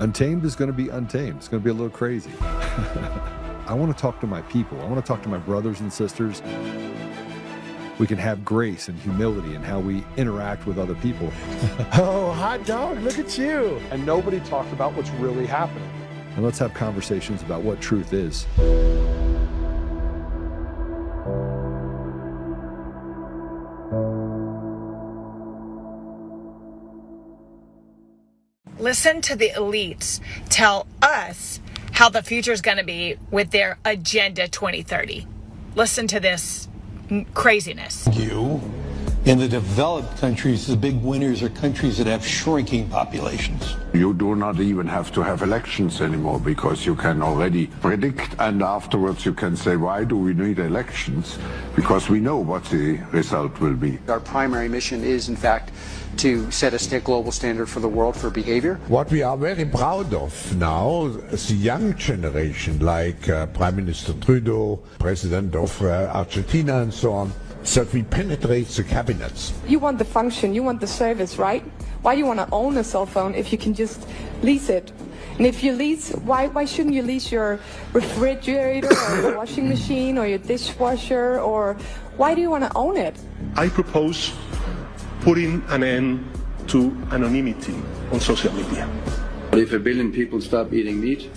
Untamed is going to be untamed. It's going to be a little crazy. I want to talk to my people. I want to talk to my brothers and sisters. We can have grace and humility in how we interact with other people. Oh, hot dog, look at you. And nobody talked about what's really happening. And let's have conversations about what truth is. Listen to the elites tell us how the future is going to be with their Agenda 2030. Listen to this craziness. In the developed countries, the big winners are countries that have shrinking populations. You do not even have to have elections anymore because you can already predict, and afterwards you can say, why do we need elections? Because we know what the result will be. Our primary mission is, in fact, to set a global standard for the world for behavior. What we are very proud of now, the young generation, like Prime Minister Trudeau, President of Argentina and so on, that we penetrate the cabinets. You want the function, you want the service, right? Why do you want to own a cell phone if you can just lease it? And if you lease, why shouldn't you lease your refrigerator or your washing machine or your dishwasher, or why do you want to own it? I propose putting an end to anonymity on social media. But if 1 billion people stop eating meat,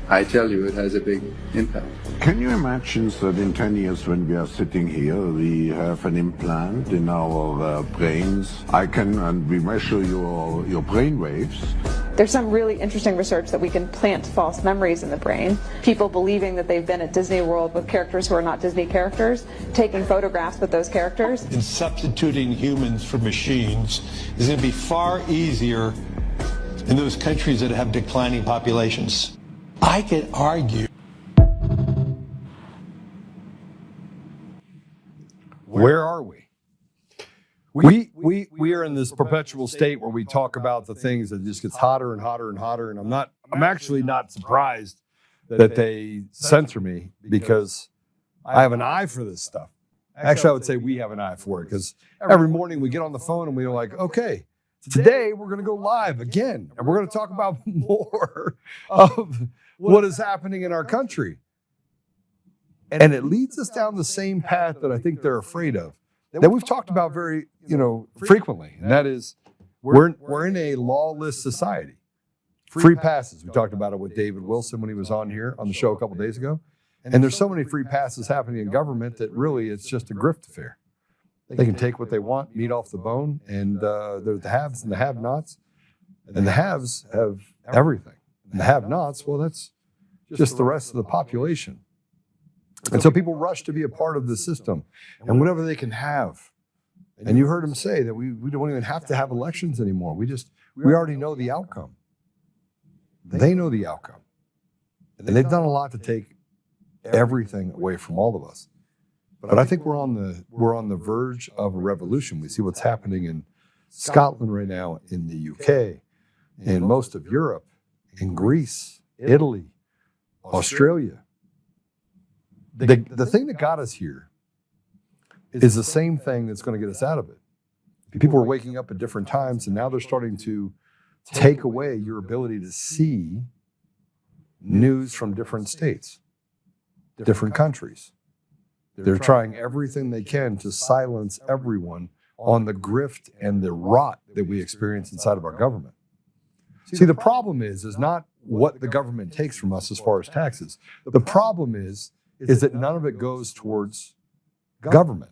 I tell you it has a big impact. Can you imagine that in 10 years when we are sitting here, we have an implant in our brains? And we measure your brain waves. There's some really interesting research that we can plant false memories in the brain. People believing that they've been at Disney World with characters who are not Disney characters, taking photographs with those characters. And substituting humans for machines is going to be far easier in those countries that have declining populations. I could argue. Where are we? We are in this perpetual state where we talk about the things that just gets hotter and hotter and hotter. And I'm actually not surprised that they censor me because I have an eye for this stuff. Actually, I would say we have an eye for it because every morning we get on the phone and we're like, okay, today we're going to go live again. And we're going to talk about more of what is happening in our country. And it leads us down the same path that I think they're afraid of, that we've talked about very, frequently. And that is, we're in a lawless society. Free passes. We talked about it with David Wilson when he was on here on the show a couple days ago. And there's so many free passes happening in government that really it's just a grift affair. They can take what they want, meat off the bone, and there's the haves and the have-nots. And the haves have everything. And the have-nots, well, that's just the rest of the population. And so people rush to be a part of the system and whatever they can have. And you heard him say that we don't even have to have elections anymore. We already know the outcome. They know the outcome. And they've done a lot to take everything away from all of us. But I think we're on the verge of a revolution. We see what's happening in Scotland right now, in the UK, in most of Europe, in Greece, Italy, Australia. The thing that got us here is the same thing that's going to get us out of it. People are waking up at different times, and now they're starting to take away your ability to see news from different states, different countries. They're trying everything they can to silence everyone on the grift and the rot that we experience inside of our government. See, the problem is not what the government takes from us as far as taxes. The problem is that none of it goes towards government.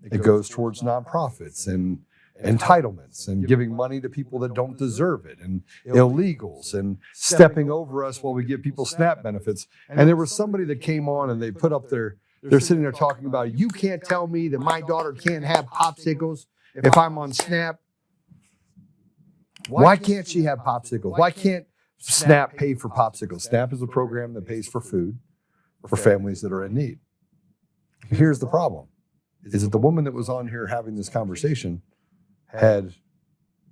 It goes towards nonprofits and entitlements and giving money to people that don't deserve it and illegals and stepping over us while we give people SNAP benefits. And there was somebody that came on and they put up they're sitting there talking about, you can't tell me that my daughter can't have popsicles if I'm on SNAP. Why can't she have popsicles? Why can't SNAP pay for popsicles? SNAP is a program that pays for food for families that are in need. Here's the problem, is that the woman that was on here having this conversation had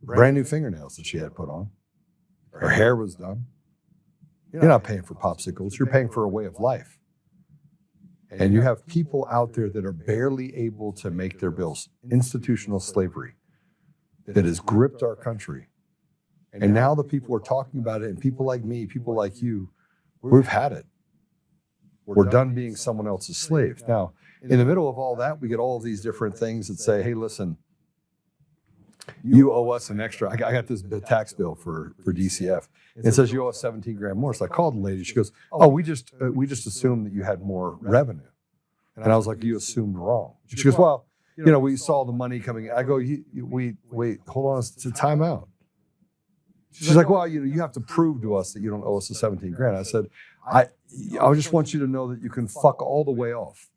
brand new fingernails that she had put on. Her hair was done. You're not paying for popsicles, you're paying for a way of life. And you have people out there that are barely able to make their bills. Institutional slavery that has gripped our country. And now the people are talking about it, and people like me, people like you, we've had it. We're done being someone else's slaves. Now, in the middle of all that, we get all of these different things that say, hey, listen, you owe us an extra. I got this tax bill for DCF. It says you owe us 17 grand more. So I called the lady. She goes, oh, we just assumed that you had more revenue. And I was like, you assumed wrong. She goes, well, we saw the money coming. I go, wait, hold on, it's a timeout. She's like, well, you have to prove to us that you don't owe us the 17 grand. I said, I just want you to know that you can fuck all the way off.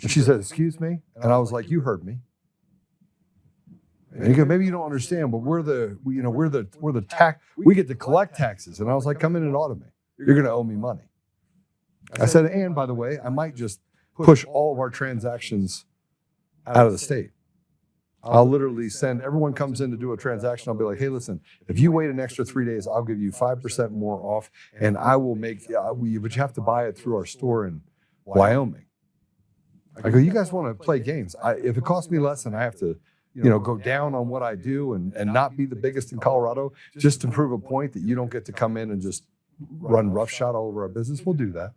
And she said, excuse me? And I was like, you heard me. And you go, maybe you don't understand, but we get to collect taxes. And I was like, come in and audit me. You're going to owe me money. I said, and by the way, I might just push all of our transactions out of the state. I'll literally send, everyone comes in to do a transaction. I'll be like, hey, listen, if you wait an extra 3 days, I'll give you 5% more off, and I will make, but you have to buy it through our store in Wyoming. I go, you guys want to play games. If it costs me less and I have to, go down on what I do and not be the biggest in Colorado, just to prove a point that you don't get to come in and just run roughshod all over our business, we'll do that.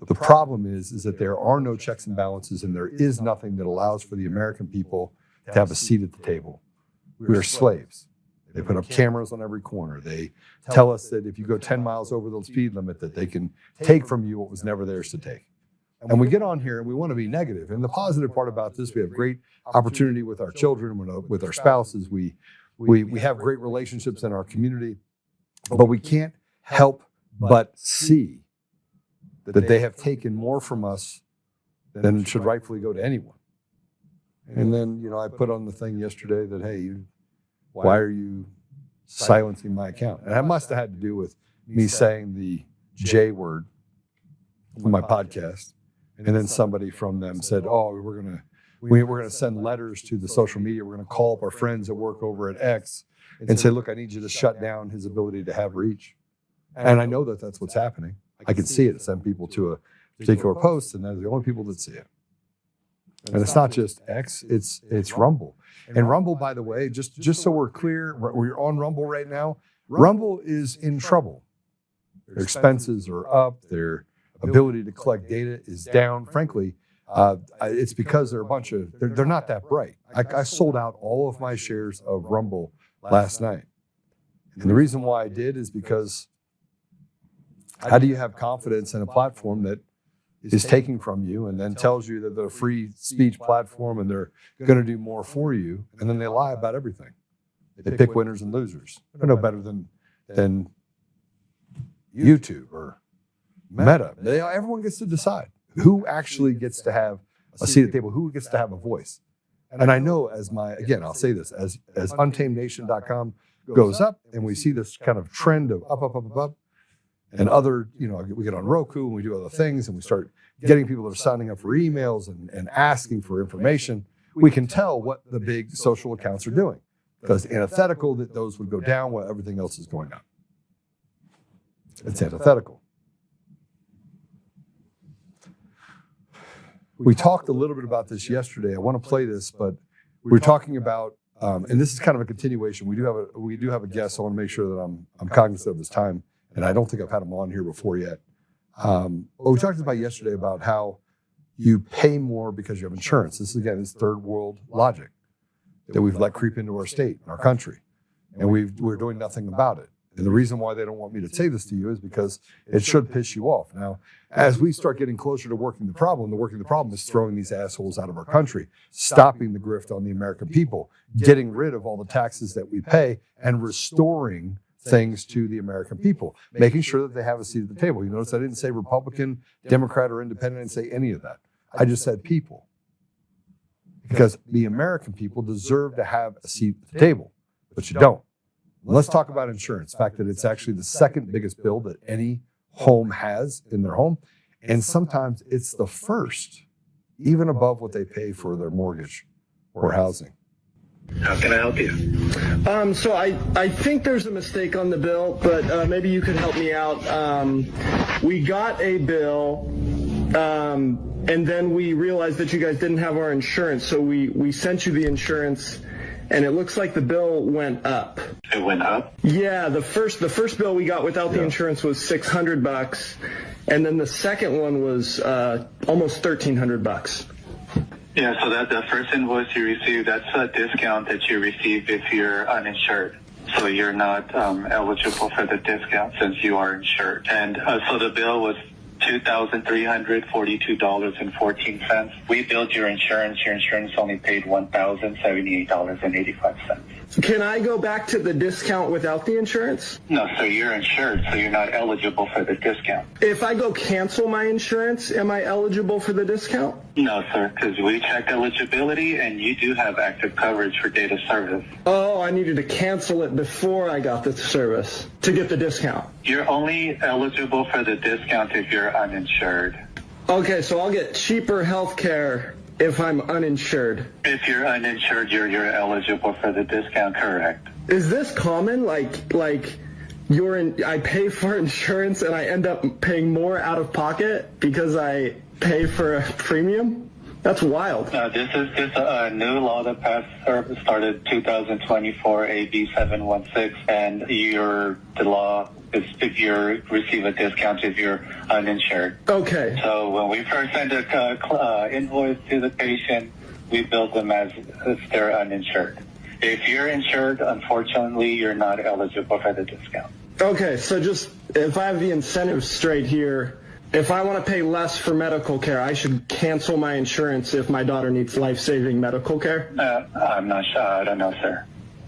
The problem is that there are no checks and balances, and there is nothing that allows for the American people to have a seat at the table. We are slaves. They put up cameras on every corner. They tell us that if you go 10 miles over the speed limit, that they can take from you what was never theirs to take. And we get on here and we want to be negative. And the positive part about this, we have great opportunity with our children, with our spouses. We have great relationships in our community, but we can't help but see that they have taken more from us than should rightfully go to anyone. And then, I put on the thing yesterday that, hey, why are you silencing my account? And that must have had to do with me saying the J word on my podcast. And then somebody from them said, oh, we're going to send letters to the social media. We're going to call up our friends that work over at X and say, look, I need you to shut down his ability to have reach. And I know that that's what's happening. I can see it, send people to a particular post, and they're the only people that see it. And it's not just X, it's Rumble. And Rumble, by the way, just so we're clear, we're on Rumble right now. Rumble is in trouble. Their expenses are up. Their ability to collect data is down. Frankly, it's because they're not that bright. I sold out all of my shares of Rumble last night. And the reason why I did is because how do you have confidence in a platform that is taking from you and then tells you that they're a free speech platform and they're going to do more for you, and then they lie about everything? They pick winners and losers. They're no better than YouTube or Meta. Everyone gets to decide who actually gets to have a seat at the table, who gets to have a voice. And I know I'll say this, as untamednation.com goes up and we see this kind of trend of up, and other, we get on Roku and we do other things and we start getting people that are signing up for emails and asking for information, we can tell what the big social accounts are doing. Because antithetical that those would go down while everything else is going up. It's antithetical. We talked a little bit about this yesterday. I want to play this, but we were talking about, and this is kind of a continuation. We do have a guest. So I want to make sure that I'm cognizant of his time. And I don't think I've had him on here before yet. We talked about yesterday about how you pay more because you have insurance. This is third world logic that we've let creep into our state, our country, and we're doing nothing about it. And the reason why they don't want me to say this to you is because it should piss you off. Now, as we start getting closer to working the problem is throwing these assholes out of our country, stopping the grift on the American people, getting rid of all the taxes that we pay, and restoring things to the American people, making sure that they have a seat at the table. You notice I didn't say Republican, Democrat, or Independent. I didn't say any of that. I just said people. Because the American people deserve to have a seat at the table, but you don't. Let's talk about insurance. The fact that it's actually the second biggest bill that any home has in their home. And sometimes it's the first, even above what they pay for their mortgage or housing. How can I help you? So I think there's a mistake on the bill, but maybe you could help me out. We got a bill, and then we realized that you guys didn't have our insurance, so we sent you the insurance, and it looks like the bill went up. It went up? Yeah, the first bill we got without the insurance was $600, and then the second one was almost $1,300. Yeah, so that the first invoice you received, that's a discount that you receive if you're uninsured. So you're not eligible for the discount since you are insured. And so the bill was $2,342.14. We billed your insurance. Your insurance only paid $1,078.85. Can I go back to the discount without the insurance? No, so you're insured, so you're not eligible for the discount. If I go cancel my insurance, am I eligible for the discount? No, sir, because we checked eligibility, and you do have active coverage for data service. Oh, I needed to cancel it before I got the service to get the discount. You're only eligible for the discount if you're uninsured. Okay, so I'll get cheaper health care if I'm uninsured. If you're uninsured, you're eligible for the discount, correct? Is this common? Like I pay for insurance and I end up paying more out of pocket because I pay for a premium? That's wild. No, this is just a new law that started 2024, AB 716, and the law is if you receive a discount if you're uninsured. Okay. So when we first send a invoice to the patient, we bill them as if they're uninsured. If you're insured, unfortunately, you're not eligible for the discount. Okay, so just if I have the incentive straight here, if I want to pay less for medical care, I should cancel my insurance if my daughter needs life-saving medical care? I'm not sure. I don't know, sir.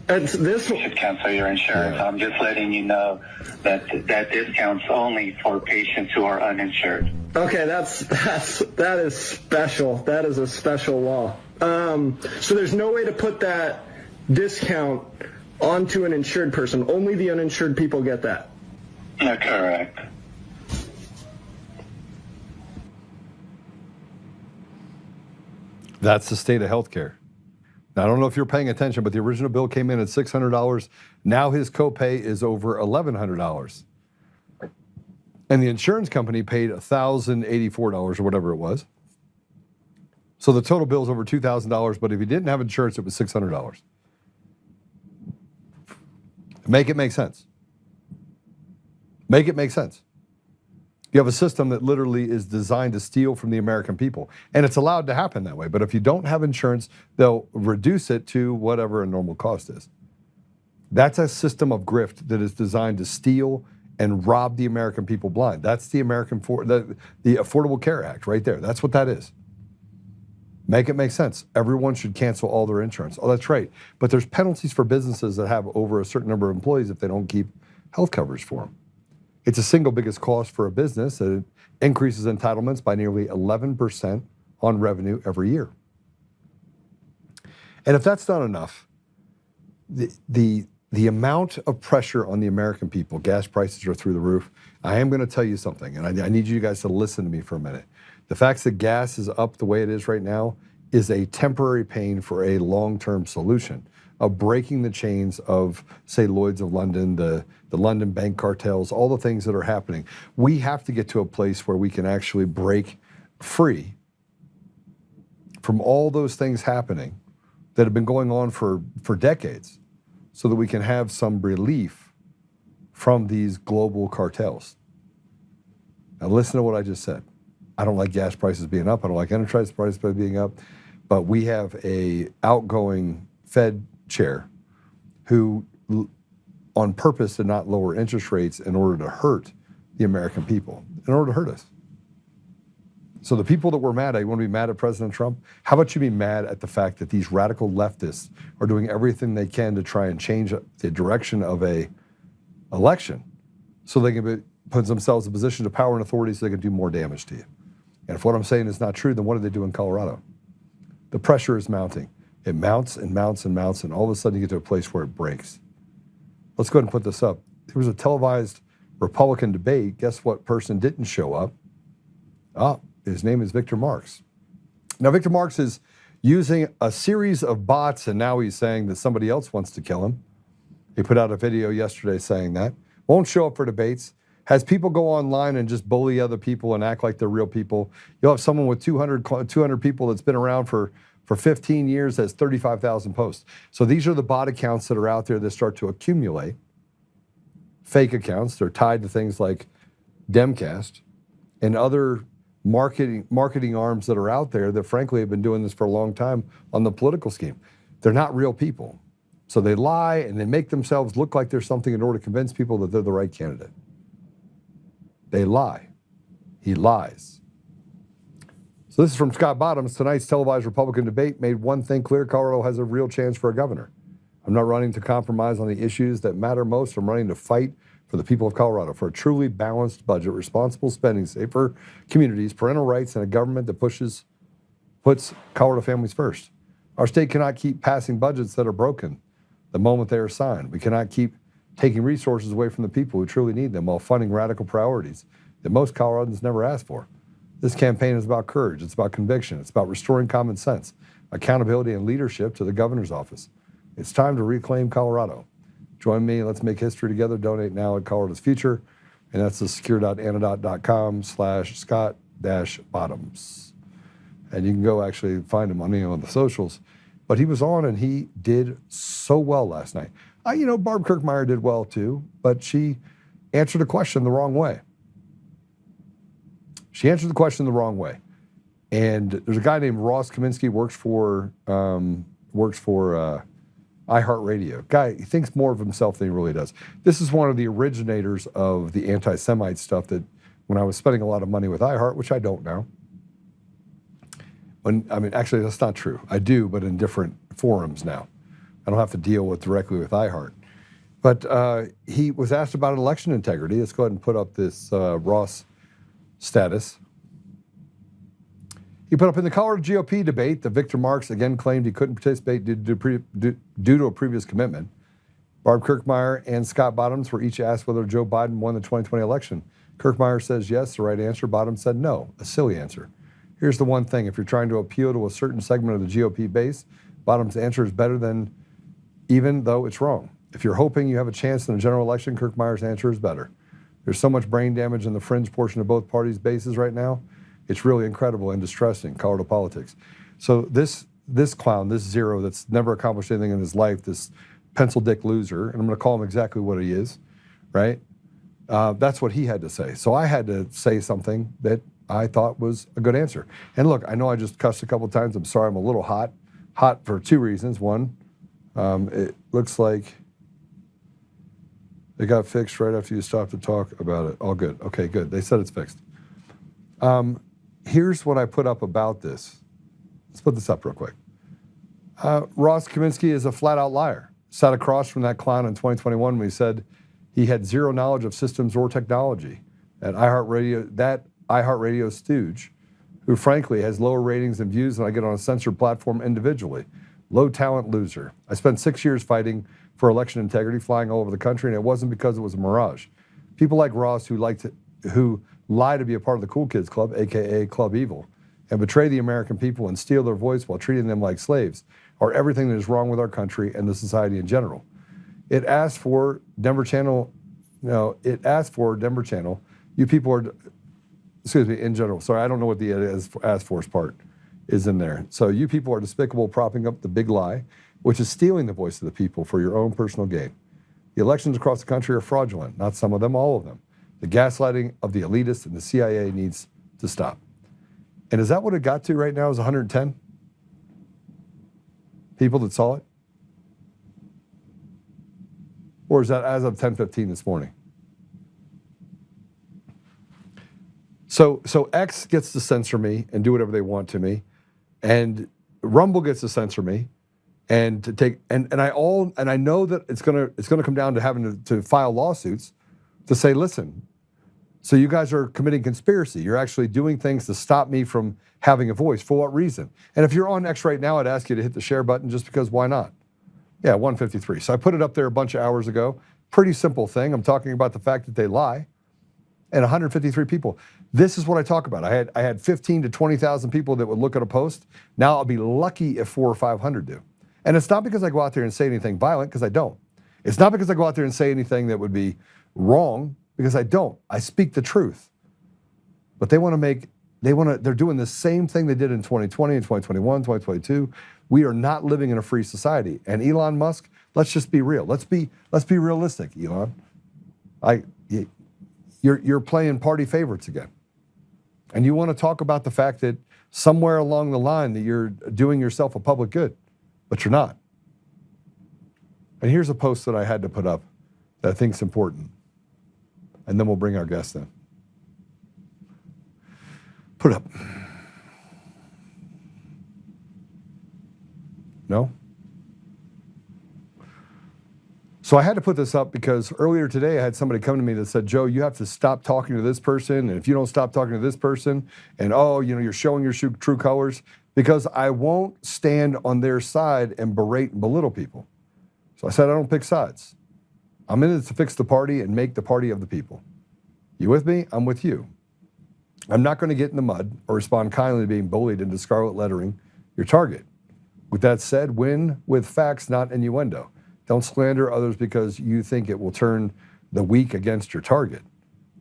You should cancel your insurance. Yeah. I'm just letting you know that discount's only for patients who are uninsured. Okay, that is special. That is a special law. So there's no way to put that discount onto an insured person. Only the uninsured people get that. Correct. That's the state of healthcare. Now, I don't know if you're paying attention, but the original bill came in at $600. Now his copay is over $1,100. And the insurance company paid $1,084 or whatever it was. So the total bill is over $2,000, but if you didn't have insurance, it was $600. Make it make sense. Make it make sense. You have a system that literally is designed to steal from the American people. And it's allowed to happen that way. But if you don't have insurance, they'll reduce it to whatever a normal cost is. That's a system of grift that is designed to steal and rob the American people blind. That's the the Affordable Care Act right there. That's what that is. Make it make sense. Everyone should cancel all their insurance. Oh, that's right. But there's penalties for businesses that have over a certain number of employees if they don't keep health coverage for them. It's the single biggest cost for a business. It increases entitlements by nearly 11% on revenue every year. And if that's not enough, the amount of pressure on the American people, gas prices are through the roof. I am going to tell you something, and I need you guys to listen to me for a minute. The fact that gas is up the way it is right now is a temporary pain for a long-term solution of breaking the chains of, say, Lloyd's of London, the London bank cartels, all the things that are happening. We have to get to a place where we can actually break free from all those things happening that have been going on for decades so that we can have some relief from these global cartels. Now listen to what I just said. I don't like gas prices being up. I don't like enterprise prices being up. But we have a outgoing Fed chair who on purpose did not lower interest rates in order to hurt the American people, in order to hurt us. So the people that were mad at, you want to be mad at President Trump? How about you be mad at the fact that these radical leftists are doing everything they can to try and change the direction of a election so they can put themselves in positions of power and authority so they can do more damage to you. And if what I'm saying is not true, then what do they do in Colorado? The pressure is mounting. It mounts and mounts and mounts, and all of a sudden you get to a place where it breaks. Let's go ahead and put this up. There was a televised Republican debate. Guess what person didn't show up? His name is Victor Marx. Now, Victor Marx is using a series of bots, and now he's saying that somebody else wants to kill him. He put out a video yesterday saying that. Won't show up for debates. Has people go online and just bully other people and act like they're real people. You'll have someone with 200 people that's been around for for 15 years has 35,000 posts. So these are the bot accounts that are out there that start to accumulate. Fake accounts. They're tied to things like Demcast and other marketing arms that are out there that frankly have been doing this for a long time on the political scheme. They're not real people. So they lie and they make themselves look like they're something in order to convince people that they're the right candidate. They lie. He lies. So this is from Scott Bottoms. Tonight's televised Republican debate made one thing clear: Colorado has a real chance for a governor. I'm not running to compromise on the issues that matter most. I'm running to fight for the people of Colorado, for a truly balanced budget, responsible spending, safer communities, parental rights, and a government that puts Colorado families first. Our state cannot keep passing budgets that are broken the moment they are signed. We cannot keep taking resources away from the people who truly need them while funding radical priorities that most Coloradans never asked for. This campaign is about courage. It's about conviction. It's about restoring common sense, accountability, and leadership to the governor's office. It's time to reclaim Colorado. Join me. Let's make history together. Donate now at Colorado's Future. And that's the secure.antidote.com/Scott-Bottoms. And you can go actually find him on the socials. But he was on and he did so well last night. Barb Kirkmeyer did well too, but she answered a question the wrong way. She answered the question the wrong way. And there's a guy named Ross Kaminsky, works for iHeartRadio. Guy, he thinks more of himself than he really does. This is one of the originators of the anti-Semite stuff that when I was spending a lot of money with iHeart, which I don't now. Actually, that's not true. I do, but in different forums now. I don't have to deal directly with iHeart. But he was asked about election integrity. Let's go ahead and put up this Ross status. He put up, in the Colorado GOP debate that Victor Marks again claimed he couldn't participate due to a previous commitment. Barb Kirkmeyer and Scott Bottoms were each asked whether Joe Biden won the 2020 election. Kirkmeyer says yes, the right answer. Bottoms said no, a silly answer. Here's the one thing: if you're trying to appeal to a certain segment of the GOP base, Bottoms' answer is better than, even though it's wrong. If you're hoping you have a chance in a general election, Kirkmeyer's answer is better. There's so much brain damage in the fringe portion of both parties' bases right now. It's really incredible and distressing, Colorado politics. So this clown, this zero that's never accomplished anything in his life, this pencil dick loser, and I'm going to call him exactly what he is, right? That's what he had to say. So I had to say something that I thought was a good answer. And look, I know I just cussed a couple of times. I'm sorry, I'm a little hot. Hot for two reasons. One, it looks like it got fixed right after you stopped to talk about it. All good. Okay, good. They said it's fixed. Here's what I put up about this. Let's put this up real quick. Ross Kaminsky is a flat-out liar. Sat across from that clown in 2021 when he said he had zero knowledge of systems or technology. That iHeartRadio stooge, who frankly has lower ratings and views than I get on a censored platform individually. Low talent loser. I spent 6 years fighting for election integrity, flying all over the country, and it wasn't because it was a mirage. People like Ross who lie to be a part of the cool kids club, aka Club Evil, and betray the American people and steal their voice while treating them like slaves, are everything that is wrong with our country and the society in general. It asked for Denver Channel. You people are, in general. Sorry, I don't know what the asked for part is in there. So you people are despicable, propping up the big lie, which is stealing the voice of the people for your own personal gain. The elections across the country are fraudulent, not some of them, all of them. The gaslighting of the elitists and the CIA needs to stop. And is that what it got to right now, is 110 people that saw it? Or is that as of 10:15 this morning? So X gets to censor me and do whatever they want to me, and Rumble gets to censor me, and to take and I know that it's gonna come down to having to file lawsuits to say, listen, so you guys are committing conspiracy. You're actually doing things to stop me from having a voice. For what reason? And if you're on X right now, I'd ask you to hit the share button, just because why not? Yeah, 153. So I put it up there a bunch of hours ago. Pretty simple thing. I'm talking about the fact that they lie. And 153 people. This is what I talk about. I had 15 to 20,000 people that would look at a post. Now I'll be lucky if 400 or 500 do. And it's not because I go out there and say anything violent, because I don't. It's not because I go out there and say anything that would be wrong, because I don't. I speak the truth. But they want to make They're doing the same thing they did in 2020 and 2021, 2022. We are not living in a free society. And Elon Musk, let's just be real. Let's be realistic, Elon. You're playing party favorites again. And you want to talk about the fact that somewhere along the line that you're doing yourself a public good, but you're not. And here's a post that I had to put up that I think is important. And then we'll bring our guest in. Put it up. No? So I had to put this up because earlier today I had somebody come to me that said, Joe, you have to stop talking to this person, and if you don't stop talking to this person, and you're showing your true colors, because I won't stand on their side and berate and belittle people. So I said, I don't pick sides. I'm in it to fix the party and make the party of the people. You with me? I'm with you. I'm not going to get in the mud or respond kindly to being bullied into scarlet lettering your target. With that said, win with facts, not innuendo. Don't slander others because you think it will turn the weak against your target.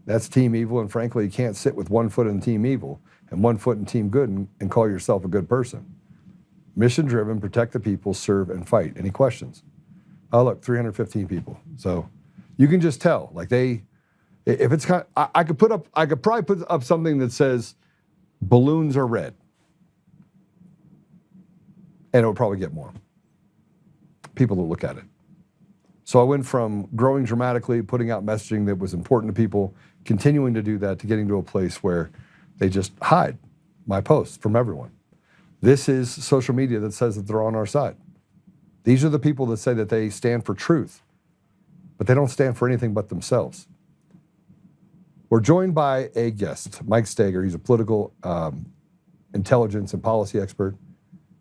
That's team evil, and frankly, you can't sit with 1 foot in team evil and 1 foot in team good and call yourself a good person. Mission driven, protect the people, serve and fight. Any questions? Oh, look, 315 people. So you can just tell, like if it's kind of, I could probably put up something that says balloons are red. And it would probably get more people to look at it. So I went from growing dramatically, putting out messaging that was important to people, continuing to do that, to getting to a place where they just hide my posts from everyone. This is social media that says that they're on our side. These are the people that say that they stand for truth, but they don't stand for anything but themselves. We're joined by a guest, Mike Steger. He's a political intelligence and policy expert,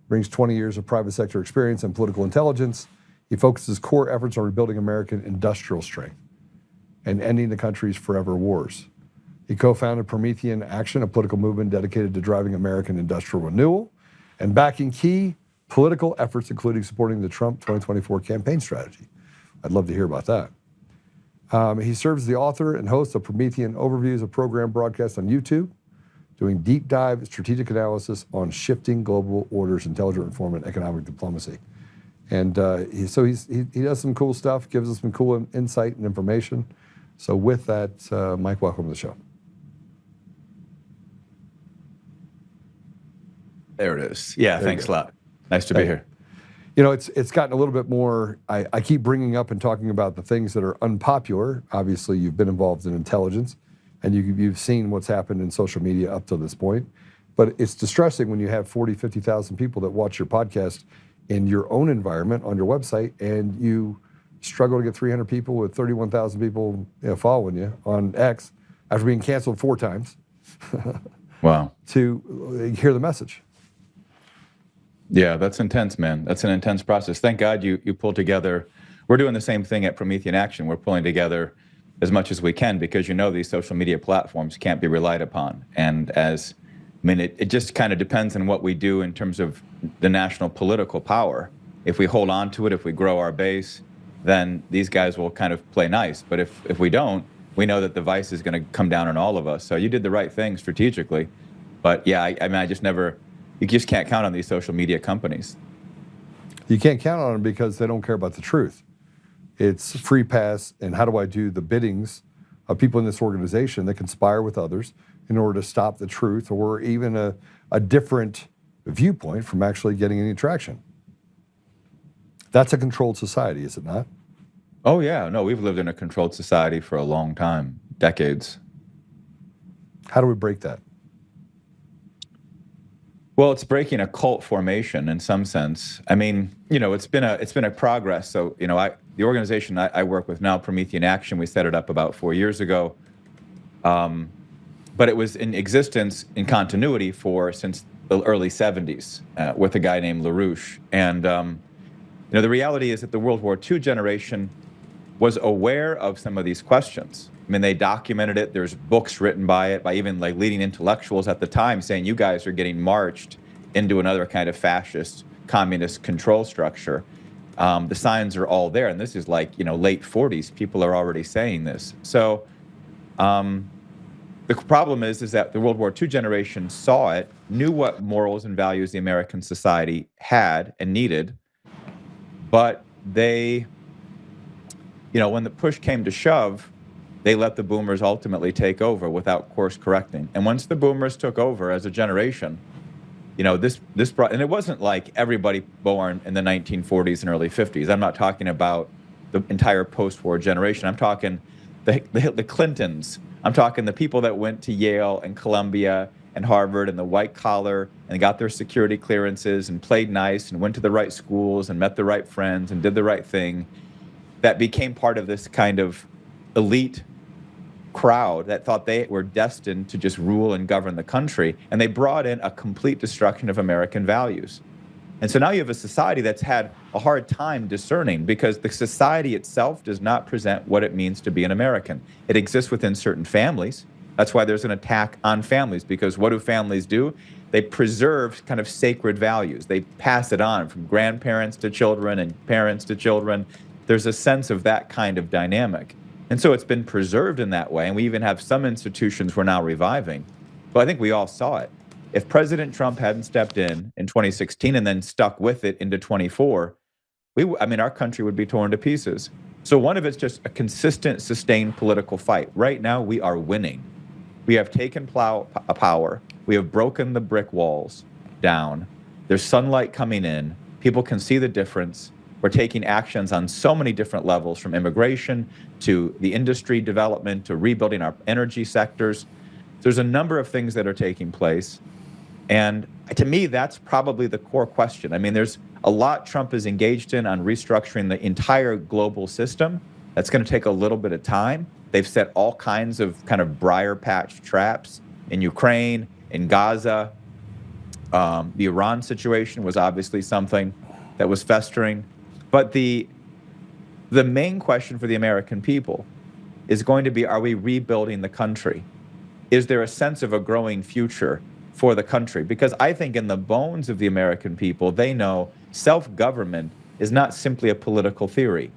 brings 20 years of private sector experience in political intelligence. He focuses core efforts on rebuilding American industrial strength and ending the country's forever wars. He co-founded Promethean Action, a political movement dedicated to driving American industrial renewal and backing key political efforts, including supporting the Trump 2024 campaign strategy. I'd love to hear about that. He serves as the author and host of Promethean Overviews, a program broadcast on YouTube, doing deep dive strategic analysis on shifting global orders, intelligent reform, and economic diplomacy. And he does some cool stuff, gives us some cool insight and information. So with that, Mike, welcome to the show. There it is. Yeah, thanks a lot. Nice to be here. You know, it's gotten a little bit more, I keep bringing up and talking about the things that are unpopular. Obviously, you've been involved in intelligence, and you've seen what's happened in social media up to this point. But it's distressing when you have 40, 50,000 people that watch your podcast in your own environment on your website, and you struggle to get 300 people with 31,000 people following you on X after being canceled 4 times. Wow. To hear the message. Yeah, that's intense, man. That's an intense process. Thank God you pulled together. We're doing the same thing at Promethean Action. We're pulling together as much as we can because these social media platforms can't be relied upon. And it just kind of depends on what we do in terms of the national political power. If we hold on to it, if we grow our base, then these guys will kind of play nice. But if we don't, we know that the vice is going to come down on all of us. So you did the right thing strategically. But yeah, you just can't count on these social media companies. You can't count on them because they don't care about the truth. It's free pass, and how do I do the biddings of people in this organization that conspire with others in order to stop the truth or even a different viewpoint from actually getting any traction. That's a controlled society, is it not? Oh yeah, no, we've lived in a controlled society for a long time, decades. How do we break that? Well, it's breaking a cult formation in some sense. I mean, it's been a progress. So, the organization I work with now, Promethean Action, we set it up about 4 years ago. But it was in existence in continuity since the early 70s with a guy named LaRouche. And, the reality is that the World War II generation was aware of some of these questions. I mean, they documented it. There's books written by even leading intellectuals at the time saying you guys are getting marched into another kind of fascist communist control structure. The signs are all there. And this is late 40s. People are already saying this. So the problem is that the World War II generation saw it, knew what morals and values the American society had and needed, but they, when the push came to shove, they let the boomers ultimately take over without course correcting. And once the boomers took over as a generation, this brought, and it wasn't like everybody born in the 1940s and early 50s. I'm not talking about the entire post-war generation. I'm talking the Clintons. I'm talking the people that went to Yale and Columbia and Harvard and the white collar and got their security clearances and played nice and went to the right schools and met the right friends and did the right thing, that became part of this kind of elite crowd that thought they were destined to just rule and govern the country. And they brought in a complete destruction of American values. And so now you have a society that's had a hard time discerning, because the society itself does not present what it means to be an American. It exists within certain families. That's why there's an attack on families, because what do families do? They preserve kind of sacred values. They pass it on from grandparents to children and parents to children. There's a sense of that kind of dynamic. And so it's been preserved in that way. And we even have some institutions we're now reviving. But I think we all saw it. If President Trump hadn't stepped in 2016 and then stuck with it into 24, our country would be torn to pieces. So one of it's just a consistent, sustained political fight. Right now, we are winning. We have taken power. We have broken the brick walls down. There's sunlight coming in. People can see the difference. We're taking actions on so many different levels, from immigration to the industry development to rebuilding our energy sectors. There's a number of things that are taking place. And to me, that's probably the core question. There's a lot Trump is engaged in on restructuring the entire global system. That's going to take a little bit of time. They've set all kinds of kind of briar patch traps in Ukraine, in Gaza. The Iran situation was obviously something that was festering. But the main question for the American people is going to be, are we rebuilding the country? Is there a sense of a growing future for the country? Because I think in the bones of the American people, they know self-government is not simply a political theory.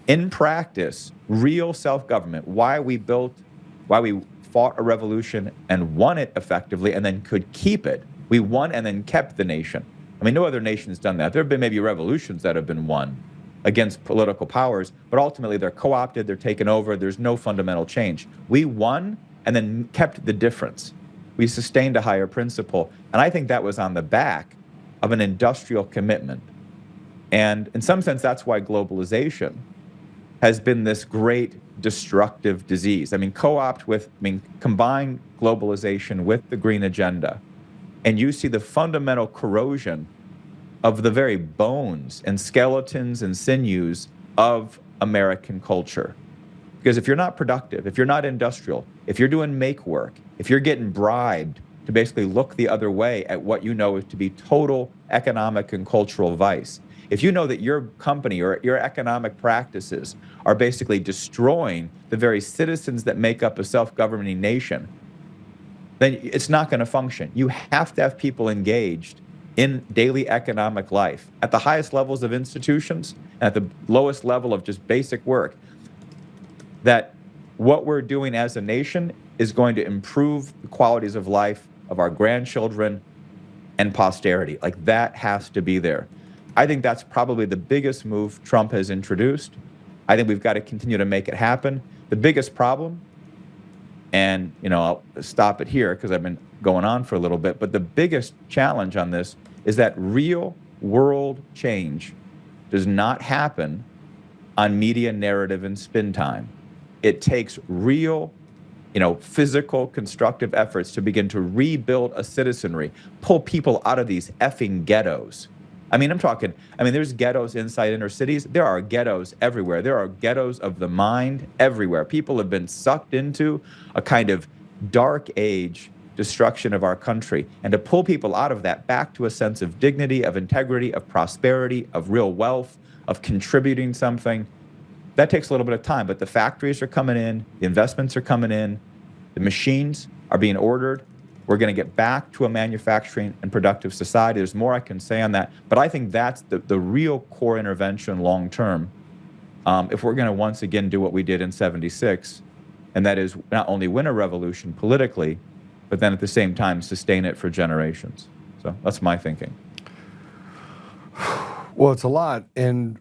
In practice, real self-government, why we fought a revolution and won it effectively and then could keep it. We won and then kept the nation. No other nation's done that. There have been maybe revolutions that have been won against political powers, but ultimately they're co-opted, they're taken over, there's no fundamental change. We won and then kept the difference. We sustained a higher principle. And I think that was on the back of an industrial commitment. And in some sense, that's why globalization has been this great destructive disease. Combine globalization with the green agenda, and you see the fundamental corrosion of the very bones and skeletons and sinews of American culture. Because if you're not productive, if you're not industrial, if you're doing make work, if you're getting bribed to basically look the other way at what you know is to be total economic and cultural vice, if you know that your company or your economic practices are basically destroying the very citizens that make up a self-governing nation, then it's not going to function. You have to have people engaged in daily economic life at the highest levels of institutions, at the lowest level of just basic work, that what we're doing as a nation is going to improve the qualities of life of our grandchildren and posterity. That has to be there. I think that's probably the biggest move Trump has introduced. I think we've got to continue to make it happen. The biggest problem, and I'll stop it here because I've been going on for a little bit, but the biggest challenge on this is that real world change does not happen on media narrative and spin time. It takes real, physical, constructive efforts to begin to rebuild a citizenry, pull people out of these effing ghettos. There's ghettos inside inner cities. There are ghettos everywhere. There are ghettos of the mind everywhere. People have been sucked into a kind of dark age destruction of our country. And to pull people out of that back to a sense of dignity, of integrity, of prosperity, of real wealth, of contributing something, that takes a little bit of time. But the factories are coming in, the investments are coming in, the machines are being ordered. We're going to get back to a manufacturing and productive society. There's more I can say on that. But I think that's the real core intervention long term. If we're going to once again do what we did in '76 and that is not only win a revolution politically, but then at the same time sustain it for generations. So that's my thinking. Well, it's a lot. And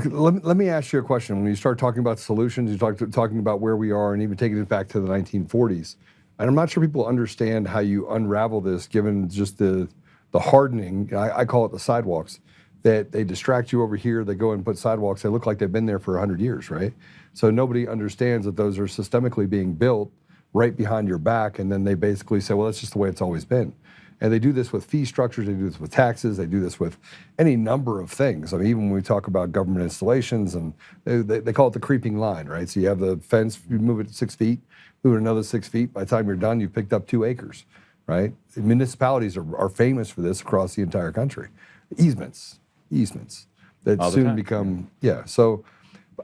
let me ask you a question. When you start talking about solutions, you talking about where we are and even taking it back to the 1940s. And I'm not sure people understand how you unravel this given just the hardening, I call it the sidewalks, that they distract you over here, they go and put sidewalks, they look like they've been there for 100 years, right? So nobody understands that those are systemically being built right behind your back, and then they basically say, well, that's just the way it's always been. And they do this with fee structures, they do this with taxes, they do this with any number of things. I mean, even when we talk about government installations, and they call it the creeping line, right? So you have the fence, you move it 6 feet, move it another 6 feet, by the time you're done, you've picked up 2 acres, right? Municipalities are famous for this across the entire country. Easements that soon become, So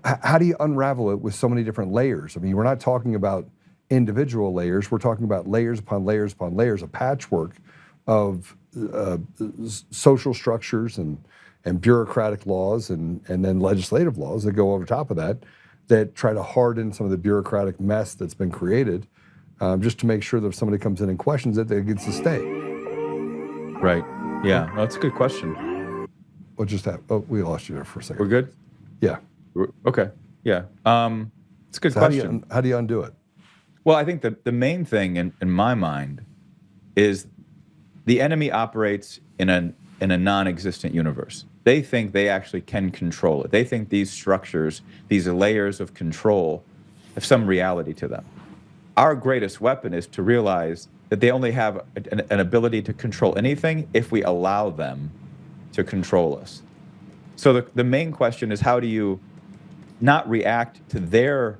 how do you unravel it with so many different layers? I mean, we're not talking about individual layers, we're talking about layers upon layers upon layers, a patchwork of social structures and bureaucratic laws and then legislative laws that go over top of that try to harden some of the bureaucratic mess that's been created, just to make sure that if somebody comes in and questions it, they get to stay. Right. Yeah. No, that's a good question. What just happened? Oh, we lost you there for a second. We're good? Yeah. Okay. Yeah. It's a good So question. how do you undo it? Well, I think the main thing in my mind is the enemy operates in a non-existent universe. They think they actually can control it. They think these structures, these layers of control, have some reality to them. Our greatest weapon is to realize that they only have an ability to control anything if we allow them to control us. So the main question is, how do you not react to their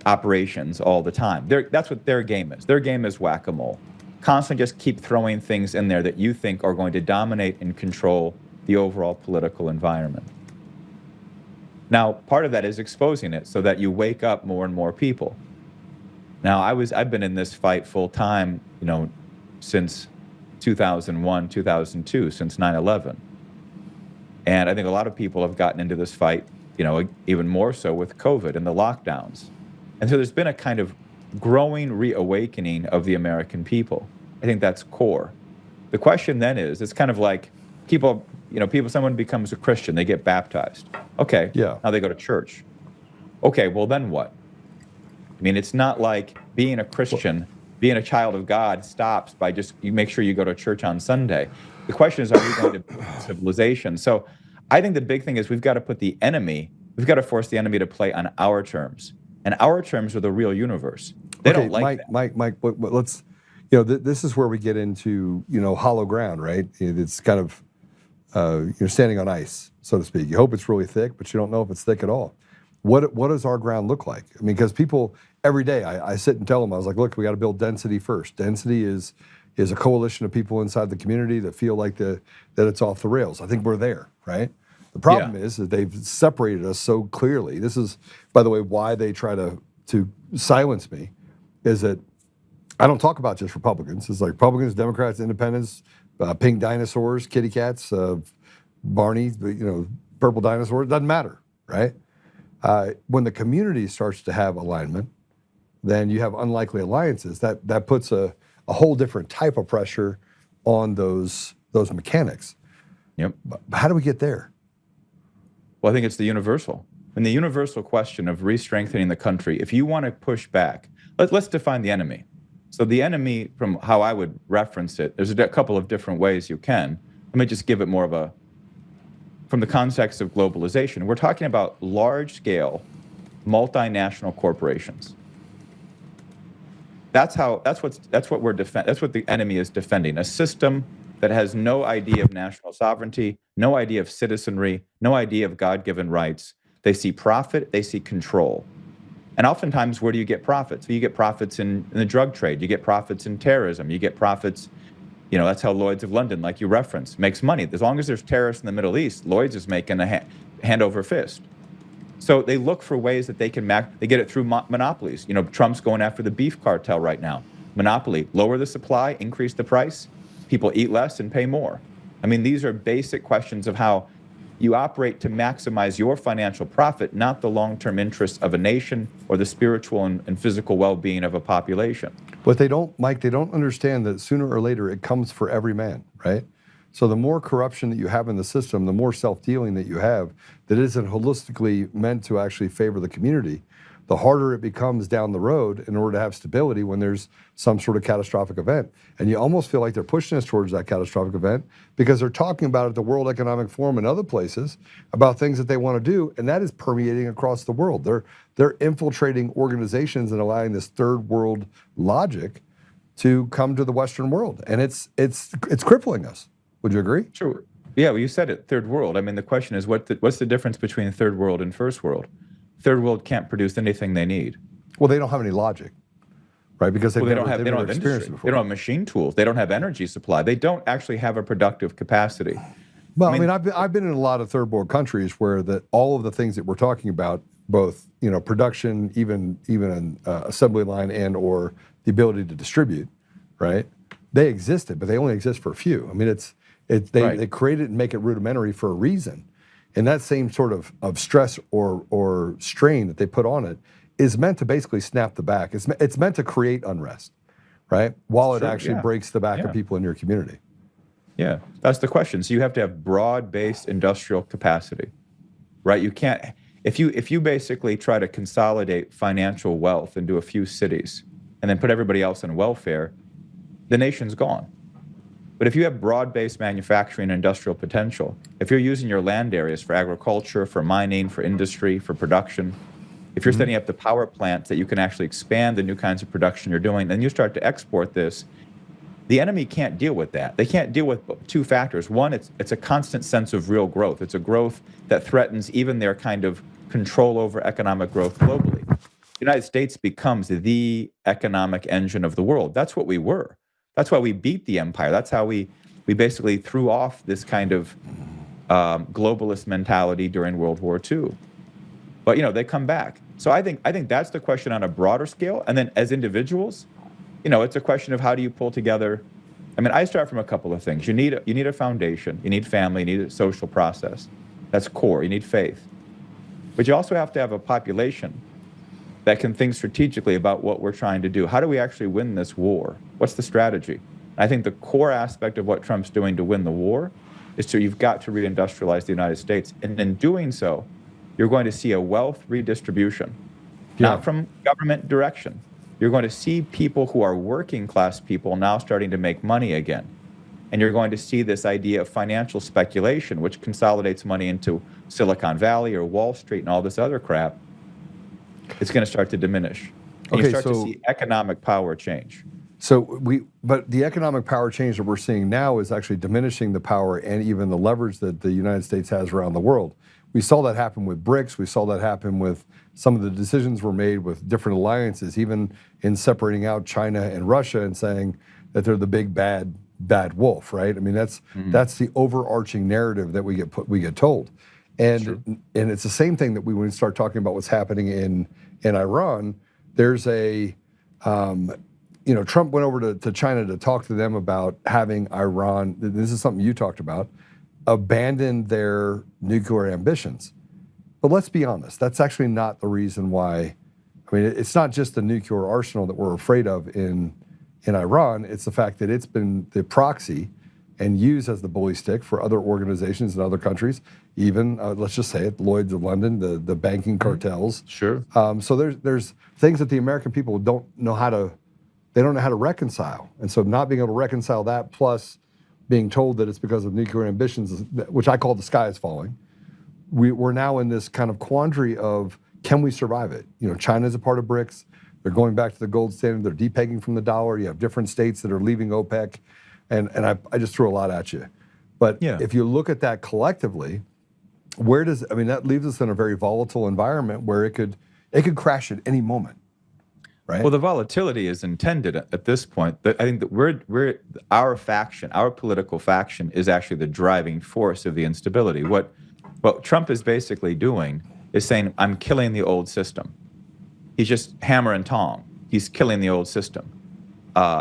operations all the time? That's what their game is. Their game is whack-a-mole. Constantly just keep throwing things in there that you think are going to dominate and control the overall political environment. Now, part of that is exposing it so that you wake up more and more people. Now, I've been in this fight full time, since 2001, 2002, since 9/11. And I think a lot of people have gotten into this fight, even more so with COVID and the lockdowns. And so there's been a kind of growing reawakening of the American people. I think that's core. The question then is, it's kind of like someone becomes a Christian, they get baptized. Okay, now they go to church. Okay, well then what? I mean, it's not like being a Christian, being a child of God stops by just, you make sure you go to church on Sunday. The question is, are we going to civilization? So I think the big thing is we've got to force the enemy to play on our terms. And our terms are the real universe. They don't like that. Mike, let's, this is where we get into, hollow ground, right? It's kind of, you're standing on ice, so to speak. You hope it's really thick, but you don't know if it's thick at all. What does our ground look like? I mean, because people, every day, I sit and tell them, I was like, look, we got to build density first. Density is a coalition of people inside the community that feel like that it's off the rails. I think we're there, right? The problem is that they've separated us so clearly. This is, by the way, why they try to silence me, is that I don't talk about just Republicans. It's like Republicans, Democrats, Independents, pink dinosaurs, kitty cats, Barney, purple dinosaurs, doesn't matter, right? When the community starts to have alignment, then you have unlikely alliances. That puts a whole different type of pressure on those mechanics. Yep. But how do we get there? Well, I think it's the universal. And the universal question of re-strengthening the country, if you want to push back, let's define the enemy. So the enemy, from how I would reference it, there's a couple of different ways you can. Let me just give it more of from the context of globalization. We're talking about large-scale, multinational corporations. That's what the enemy is defending, a system that has no idea of national sovereignty, no idea of citizenry, no idea of God-given rights. They see profit, they see control. And oftentimes, where do you get profits? You get profits in the drug trade, you get profits in terrorism, you get profits, that's how Lloyd's of London, like you referenced, makes money. As long as there's terrorists in the Middle East, Lloyd's is making a hand over fist. So they look for ways that they can they get it through monopolies. Trump's going after the beef cartel right now. Monopoly, lower the supply, increase the price. People eat less and pay more. I mean, these are basic questions of how you operate to maximize your financial profit, not the long-term interests of a nation or the spiritual and physical well-being of a population. But they don't, Mike, they don't understand that sooner or later it comes for every man, right? So the more corruption that you have in the system, the more self-dealing that you have that isn't holistically meant to actually favor the community, the harder it becomes down the road in order to have stability when there's some sort of catastrophic event. And you almost feel like they're pushing us towards that catastrophic event because they're talking about it at the World Economic Forum and other places about things that they want to do, and that is permeating across the world. They're infiltrating organizations and allowing this third world logic to come to the Western world, and it's crippling us. Would you agree? Sure. Yeah, well, you said it, third world. I mean, the question is, what's the difference between third world and first world? Third world can't produce anything they need. Well, they don't have any logic, right? Because they don't have industry. They don't have machine tools. They don't have energy supply. They don't actually have a productive capacity. Well, I mean, I've been in a lot of third world countries where all of the things that we're talking about, both production, even an assembly line and or the ability to distribute, right? They existed, but they only exist for a few. I mean, they create it and make it rudimentary for a reason. And that same sort of stress or strain that they put on it is meant to basically snap the back. It's meant to create unrest, right? While it actually breaks the back of people in your community. Yeah, that's the question. So you have to have broad-based industrial capacity, right? You can't, if you basically try to consolidate financial wealth into a few cities and then put everybody else on welfare, the nation's gone. But if you have broad-based manufacturing and industrial potential, if you're using your land areas for agriculture, for mining, for industry, for production, if you're setting up the power plants that you can actually expand the new kinds of production you're doing, then you start to export this, the enemy can't deal with that. They can't deal with two factors. One, it's a constant sense of real growth. It's a growth that threatens even their kind of control over economic growth globally. The United States becomes the economic engine of the world. That's what we were. That's why we beat the empire. That's how we basically threw off this kind of globalist mentality during World War II. But they come back. So I think that's the question on a broader scale. And then as individuals, it's a question of how do you pull together. I mean, I start from a couple of things. You need a foundation. You need family. You need a social process. That's core. You need faith. But you also have to have a population that can think strategically about what we're trying to do. How do we actually win this war? What's the strategy? I think the core aspect of what Trump's doing to win the war is you've got to reindustrialize the United States. And in doing so, you're going to see a wealth redistribution, not from government direction. You're going to see people who are working class people now starting to make money again. And you're going to see this idea of financial speculation, which consolidates money into Silicon Valley or Wall Street and all this other crap. It's going to start to diminish. And you start to see economic power change. But the economic power change that we're seeing now is actually diminishing the power and even the leverage that the United States has around the world. We saw that happen with BRICS. We saw that happen with some of the decisions were made with different alliances, even in separating out China and Russia and saying that they're the big bad wolf, right? I mean, that's the overarching narrative that we get told. And it's the same thing that when we start talking about what's happening in Iran, there's Trump went over to China to talk to them about having Iran, this is something you talked about, abandon their nuclear ambitions. But let's be honest, that's actually not the reason why. I mean, it's not just the nuclear arsenal that we're afraid of in Iran, it's the fact that it's been the proxy and used as the bully stick for other organizations in other countries, even, let's just say it, Lloyd's of London, the banking cartels. Sure. So there's things that the American people don't know how to reconcile. And so not being able to reconcile that plus being told that it's because of nuclear ambitions, which I call the sky is falling, we're now in this kind of quandary of, can we survive it? China's a part of BRICS. They're going back to the gold standard. They're depegging from the dollar. You have different states that are leaving OPEC. And I just threw a lot at you. But if you look at that collectively, that leaves us in a very volatile environment where it could crash at any moment. Right? Well, the volatility is intended at this point. I think that our faction, our political faction, is actually the driving force of the instability. What Trump is basically doing is saying, I'm killing the old system. He's just hammer and tong. He's killing the old system.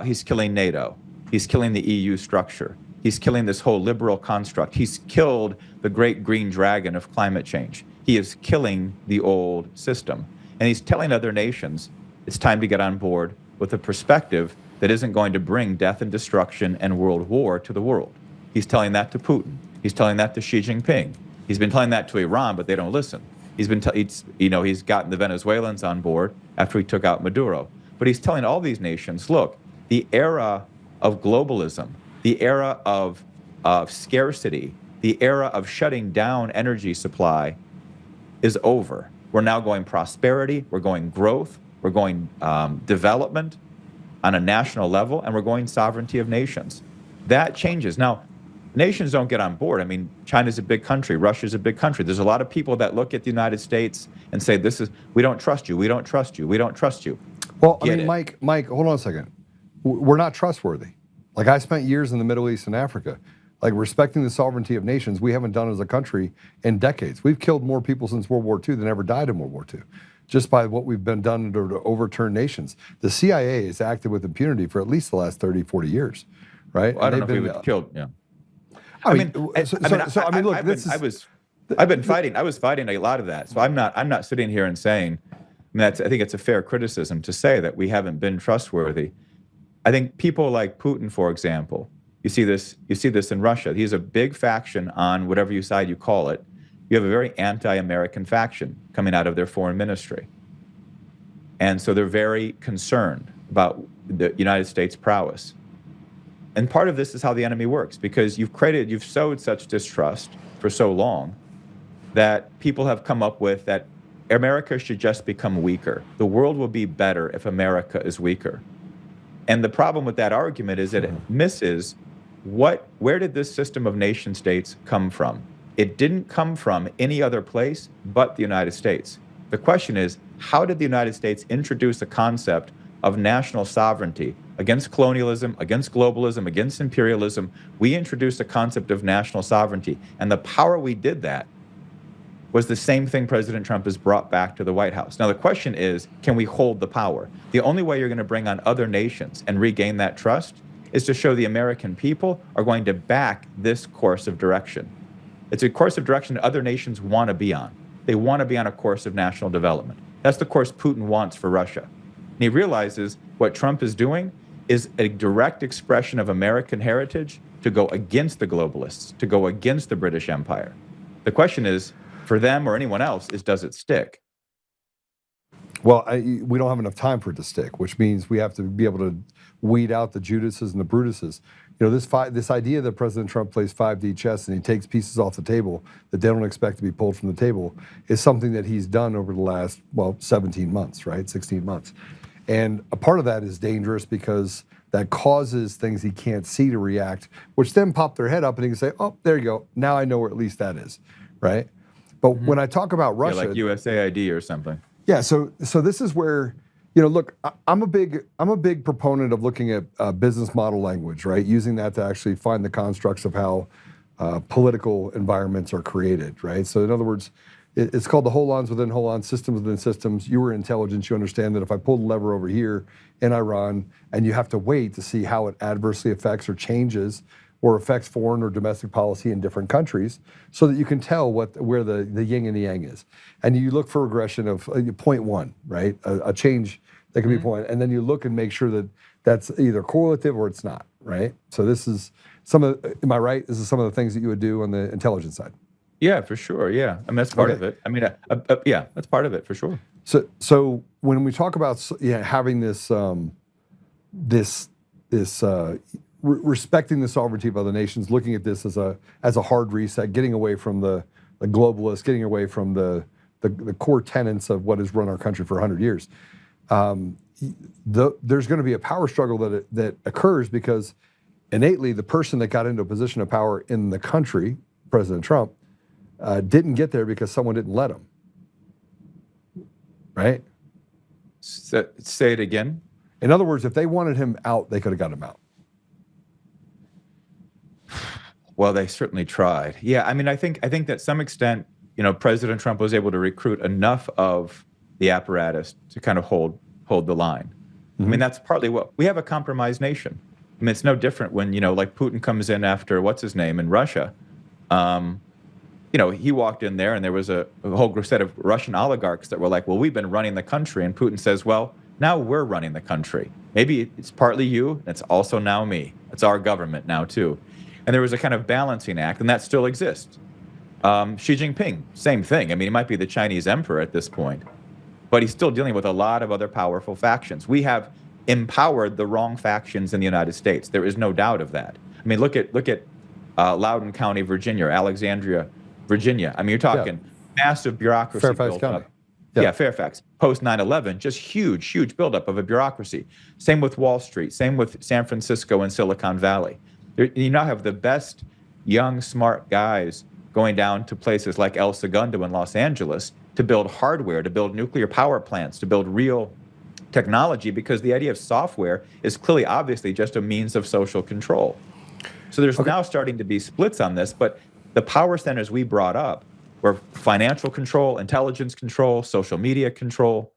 He's killing NATO. He's killing the EU structure. He's killing this whole liberal construct. He's killed the great green dragon of climate change. He is killing the old system. And he's telling other nations it's time to get on board with a perspective that isn't going to bring death and destruction and world war to the world. He's telling that to Putin. He's telling that to Xi Jinping. He's been telling that to Iran, but they don't listen. He's gotten the Venezuelans on board after he took out Maduro. But he's telling all these nations, look, the era of globalism, the era of scarcity, the era of shutting down energy supply is over. We're now going prosperity, we're going growth, we're going development on a national level, and we're going sovereignty of nations. That changes. Now, nations don't get on board. I mean, China's a big country, Russia's a big country. There's a lot of people that look at the United States and say, we don't trust you, we don't trust you, we don't trust you. Well, Mike, hold on a second. We're not trustworthy. Like, I spent years in the Middle East and Africa. Like, respecting the sovereignty of nations, we haven't done as a country in decades. We've killed more people since World War II than ever died in World War II, just by what we've been done to overturn nations. The CIA has acted with impunity for at least the last 30, 40 years, right? Well, I don't know if we would killed, yeah. I was fighting a lot of that. So I'm not sitting here and saying, I think it's a fair criticism to say that we haven't been trustworthy. I think people like Putin, for example, you see this in Russia. He's a big faction on whatever side you call it. You have a very anti-American faction coming out of their foreign ministry. And so they're very concerned about the United States' prowess. And part of this is how the enemy works, because you've sowed such distrust for so long that people have come up with that America should just become weaker. The world will be better if America is weaker. And the problem with that argument is that it misses where did this system of nation states come from? It didn't come from any other place but the United States. The question is, how did the United States introduce the concept of national sovereignty against colonialism, against globalism, against imperialism? We introduced the concept of national sovereignty. And the power we did that was the same thing President Trump has brought back to the White House. Now, the question is, can we hold the power? The only way you're going to bring on other nations and regain that trust is to show the American people are going to back this course of direction. It's a course of direction that other nations want to be on. They want to be on a course of national development. That's the course Putin wants for Russia. And he realizes what Trump is doing is a direct expression of American heritage to go against the globalists, to go against the British Empire. The question is, for them or anyone else, is does it stick? Well, we don't have enough time for it to stick, which means we have to be able to weed out the Judases and the Brutuses. You know, this idea that President Trump plays 5D chess and he takes pieces off the table that they don't expect to be pulled from the table is something that he's done over the last, 17 months, right? 16 months. And a part of that is dangerous because that causes things he can't see to react, which then pop their head up and he can say, oh, there you go. Now I know where at least that is, right? But when I talk about Russia, like USAID or something. Yeah. So this is where, look, I'm a big proponent of looking at business model language, right? Using that to actually find the constructs of how political environments are created, right? So in other words, it's called the hold-ons within hold-ons, systems within systems. You were intelligence, you understand that if I pull the lever over here in Iran, and you have to wait to see how it adversely affects or changes or affects foreign or domestic policy in different countries, so that you can tell where the yin and the yang is. And you look for regression of 0.1, right? A change that can be point, and then you look and make sure that that's either correlative or it's not, right? So this is am I right? This is some of the things that you would do on the intelligence side. Yeah, for sure, yeah. I mean, that's part of it. I mean, yeah, that's part of it, for sure. So when we talk about having this, respecting the sovereignty of other nations, looking at this as a hard reset, getting away from the globalists, getting away from the core tenets of what has run our country for 100 years. There's going to be a power struggle that occurs because innately the person that got into a position of power in the country, President Trump, didn't get there because someone didn't let him. Right? Say it again. In other words, if they wanted him out, they could have got him out. Well, they certainly tried. Yeah, I mean, I think that to some extent, President Trump was able to recruit enough of the apparatus to kind of hold the line. Mm-hmm. I mean, that's partly what we have a compromised nation. I mean, it's no different when, like Putin comes in after what's his name in Russia. He walked in there and there was a whole set of Russian oligarchs that were like, well, we've been running the country. And Putin says, well, now we're running the country. Maybe it's partly you, and it's also now me. It's our government now, too. And there was a kind of balancing act, and that still exists. Xi Jinping, same thing. I mean, he might be the Chinese emperor at this point, but he's still dealing with a lot of other powerful factions. We have empowered the wrong factions in the United States. There is no doubt of that. I mean, look at Loudoun County, Virginia, or Alexandria, Virginia. I mean, you're talking massive bureaucracy. Fairfax built County. up. Yeah, Fairfax. Post 9/11, just huge buildup of a bureaucracy. Same with Wall Street. Same with San Francisco and Silicon Valley. You now have the best young, smart guys going down to places like El Segundo in Los Angeles to build hardware, to build nuclear power plants, to build real technology, because the idea of software is clearly, obviously, just a means of social control. So there's now starting to be splits on this, but the power centers we brought up were financial control, intelligence control, social media control.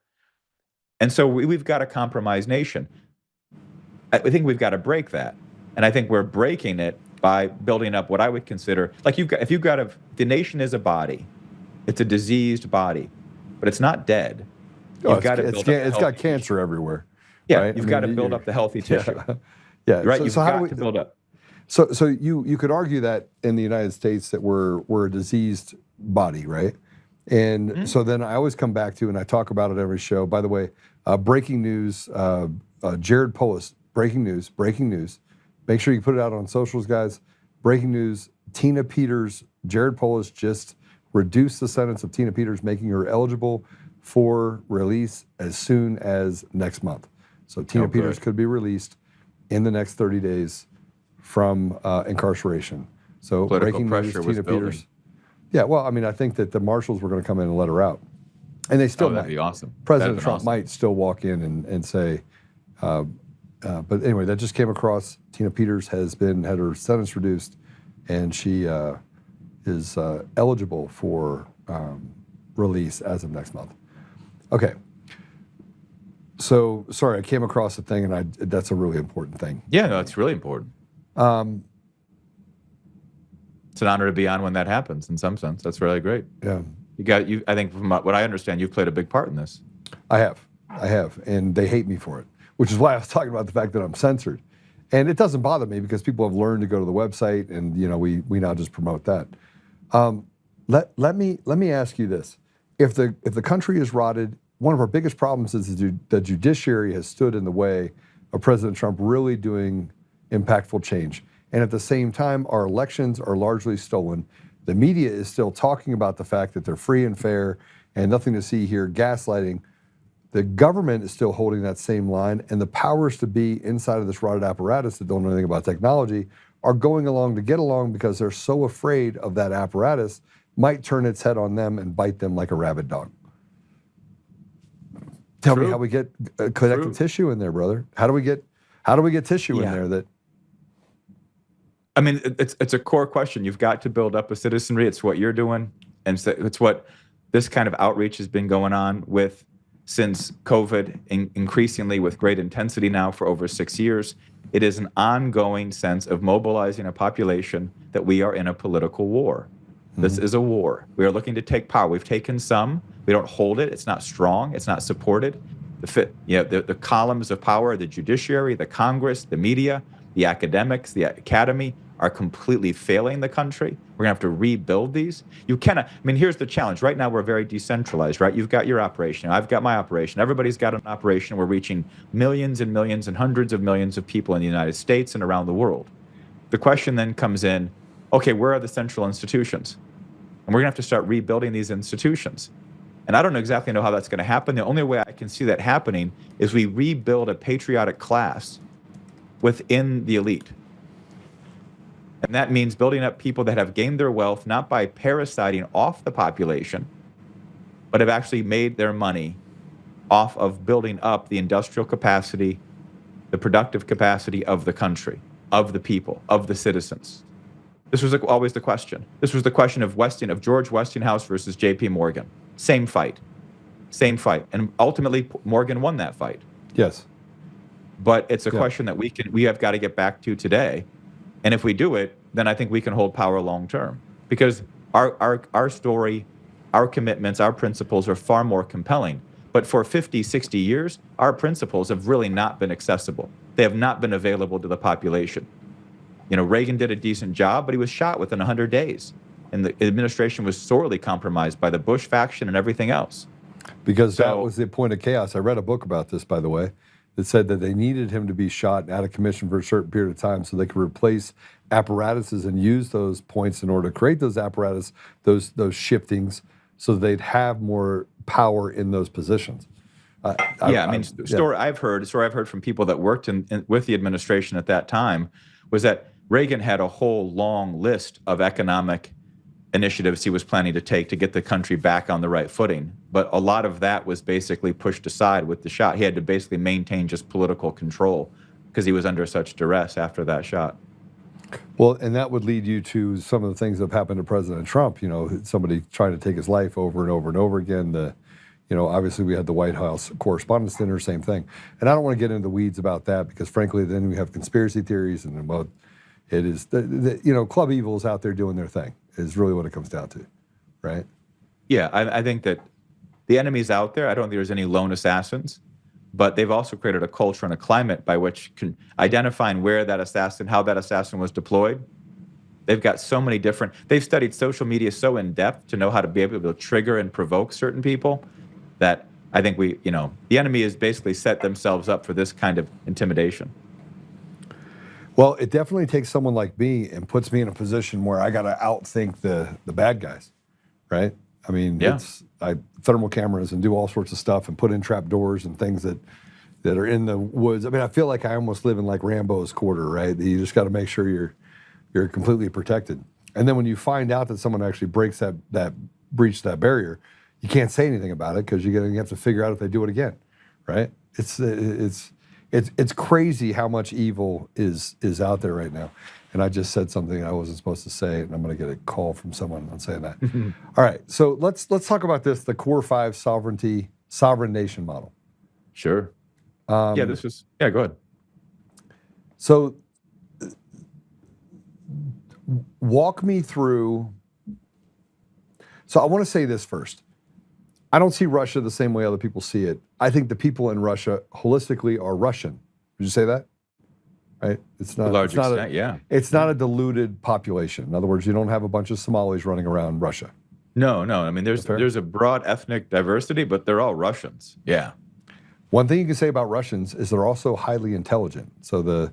And so we've got a compromised nation. I think we've got to break that. And I think we're breaking it by building up what I would consider, like the nation is a body. It's a diseased body, but it's not dead. It's got cancer everywhere. Yeah, right? you've got to build up the healthy tissue. Yeah. Right, So you've how got do we to build up. So you could argue that in the United States that we're a diseased body, right? And so then I always come back to, and I talk about it every show. By the way, breaking news, Jared Polis, breaking news. Make sure you put it out on socials, guys. Breaking news, Tina Peters, Jared Polis just reduced the sentence of Tina Peters, making her eligible for release as soon as next month. So Tina Peters could be released in the next 30 days from incarceration. So Political breaking news, pressure was Tina building. Peters. Yeah, well, I mean, I think that the marshals were going to come in and let her out. And they still might. That'd be awesome. President That'd be Trump awesome. might still walk in and say, but anyway, that just came across. Tina Peters had her sentence reduced, and she is eligible for release as of next month. Okay. So, sorry, I came across a thing, and that's a really important thing. Yeah, no, it's really important. It's an honor to be on when that happens, in some sense. That's really great. Yeah. I think from what I understand, you've played a big part in this. I have, and they hate me for it, which is why I was talking about the fact that I'm censored. And it doesn't bother me because people have learned to go to the website, and we now just promote that. Let me ask you this: if the country is rotted, one of our biggest problems is the judiciary has stood in the way of President Trump really doing impactful change. And at the same time, our elections are largely stolen. The media is still talking about the fact that they're free and fair and nothing to see here, gaslighting. The government is still holding that same line, and the powers to be inside of this rotted apparatus that don't know anything about technology are going along to get along because they're so afraid of that apparatus might turn its head on them and bite them like a rabid dog. Tell me how we get connective tissue in there, brother. How do we get tissue in there that? I mean, it's a core question. You've got to build up a citizenry. It's what you're doing, and it's what this kind of outreach has been going on with since COVID, increasingly with great intensity now for over 6 years. It is an ongoing sense of mobilizing a population that we are in a political war. This is a war. We are looking to take power. We've taken some. We don't hold it. It's not strong. It's not supported. The columns of power, the judiciary, the Congress, the media, the academics, the academy are completely failing the country. We're going to have to rebuild these. You cannot, here's the challenge. Right now, we're very decentralized, right? You've got your operation. I've got my operation. Everybody's got an operation. We're reaching millions and millions and hundreds of millions of people in the United States and around the world. The question then comes in, okay, where are the central institutions? And we're going to have to start rebuilding these institutions. And I don't exactly know how that's going to happen. The only way I can see that happening is we rebuild a patriotic class within the elite. And that means building up people that have gained their wealth not by parasiting off the population, but have actually made their money off of building up the industrial capacity, the productive capacity of the country, of the people, of the citizens. This was always the question. This was the question of George Westinghouse versus J.P. Morgan. Same fight. And ultimately, Morgan won that fight. Yes. but it's a question that we have got to get back to today. And if we do it, then I think we can hold power long term, because our story, our commitments, our principles are far more compelling. But for 50, 60 years, our principles have really not been accessible. They have not been available to the population. You know, Reagan did a decent job, but he was shot within 100 days. And the administration was sorely compromised by the Bush faction and everything else. Because that was the point of chaos. I read a book about this, by the way, that said that they needed him to be shot and out of commission for a certain period of time so they could replace apparatuses and use those points in order to create those apparatus, those shiftings, so they'd have more power in those positions. Story I've heard from people that worked with the administration at that time was that Reagan had a whole long list of economic initiatives he was planning to take to get the country back on the right footing. But a lot of that was basically pushed aside with the shot. He had to basically maintain just political control because he was under such duress after that shot. Well, and that would lead you to some of the things that have happened to President Trump, you know, somebody trying to take his life over and over and over again. Obviously we had the White House Correspondents' Dinner, same thing. And I don't want to get into the weeds about that because frankly, then we have conspiracy theories and well, it is, Club Evil is out there doing their thing is really what it comes down to, right? Yeah, I think that the enemy's out there. I don't think there's any lone assassins, but they've also created a culture and a climate by which identifying how that assassin was deployed. They've got so many they've studied social media so in depth to know how to be able to trigger and provoke certain people that I think the enemy has basically set themselves up for this kind of intimidation. Well, it definitely takes someone like me and puts me in a position where I got to outthink the bad guys, right? I mean, I thermal cameras and do all sorts of stuff and put in trap doors and things that are in the woods. I mean, I feel like I almost live in like Rambo's quarter, right? You just got to make sure you're completely protected. And then when you find out that someone actually breached that barrier, you can't say anything about it because you have to figure out if they do it again, right? It's crazy how much evil is out there right now. And I just said something I wasn't supposed to say, and I'm going to get a call from someone on saying that. All right, so let's talk about this, the Core 5 sovereign nation model. Sure. Go ahead. So walk me through. So I want to say this first. I don't see Russia the same way other people see it. I think the people in Russia holistically are Russian. Would you say that? Right? It's not. To a large extent, yeah. It's not a diluted population. In other words, you don't have a bunch of Somalis running around Russia. No. I mean, there's a broad ethnic diversity, but they're all Russians. Yeah. One thing you can say about Russians is they're also highly intelligent. So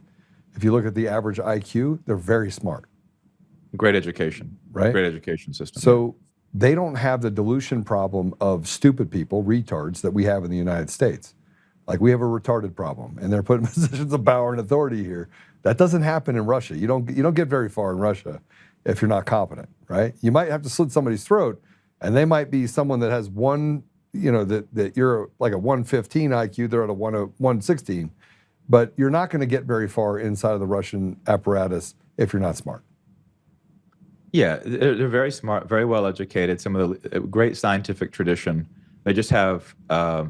if you look at the average IQ, they're very smart. Great education. Right? Great education system. So they don't have the dilution problem of stupid people, retards, that we have in the United States. Like we have a retarded problem, and they're put in positions of power and authority here. That doesn't happen in Russia. You don't get very far in Russia if you're not competent, right? You might have to slit somebody's throat, and they might be someone that has that you're like a 115 IQ, they're at a 116, but you're not going to get very far inside of the Russian apparatus if you're not smart. Yeah, they're very smart, very well educated, some of the great scientific tradition. They just have a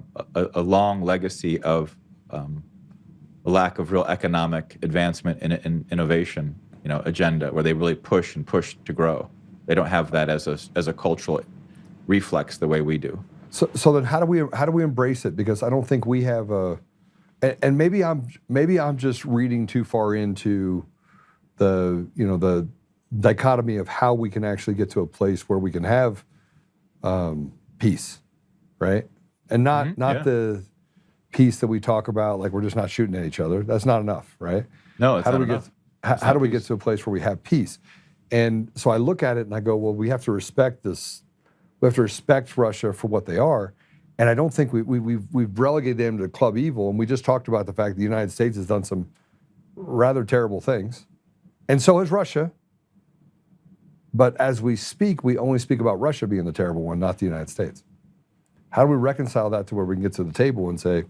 long legacy of a lack of real economic advancement and innovation, agenda where they really push to grow. They don't have that as a cultural reflex the way we do. So then how do we embrace it? Because I don't think we have and maybe I'm just reading too far into the dichotomy of how we can actually get to a place where we can have peace, right? And not the peace that we talk about, like we're just not shooting at each other. That's not enough, right? No, it's not enough. How do we get to a place where we have peace? And so I look at it and I go, well, we have to respect this. We have to respect Russia for what they are. And I don't think we've relegated them to Club Evil. And we just talked about the fact that the United States has done some rather terrible things. And so has Russia. But as we speak, we only speak about Russia being the terrible one, not the United States. How do we reconcile that to where we can get to the table and say,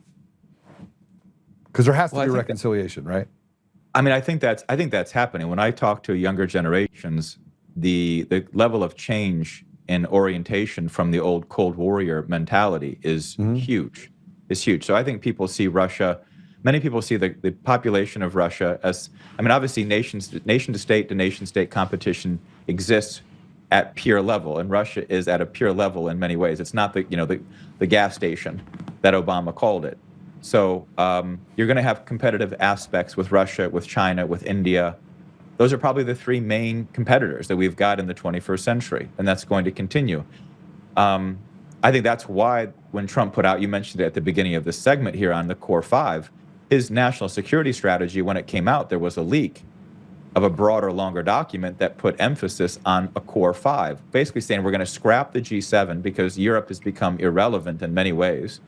because there has to be reconciliation, right? I mean, I think that's happening. When I talk to younger generations, the level of change in orientation from the old Cold Warrior mentality is huge. It's huge. So I think people see Russia Many people see the population of Russia as, I mean, obviously nation to nation state competition exists at peer level, and Russia is at a peer level in many ways. It's not the gas station that Obama called it. So you're going to have competitive aspects with Russia, with China, with India. Those are probably the three main competitors that we've got in the 21st century, and that's going to continue. I think that's why when Trump put out, you mentioned it at the beginning of this segment here on the Core 5, his national security strategy, when it came out, there was a leak of a broader, longer document that put emphasis on a Core 5, basically saying we're going to scrap the G7 because Europe has become irrelevant in many ways.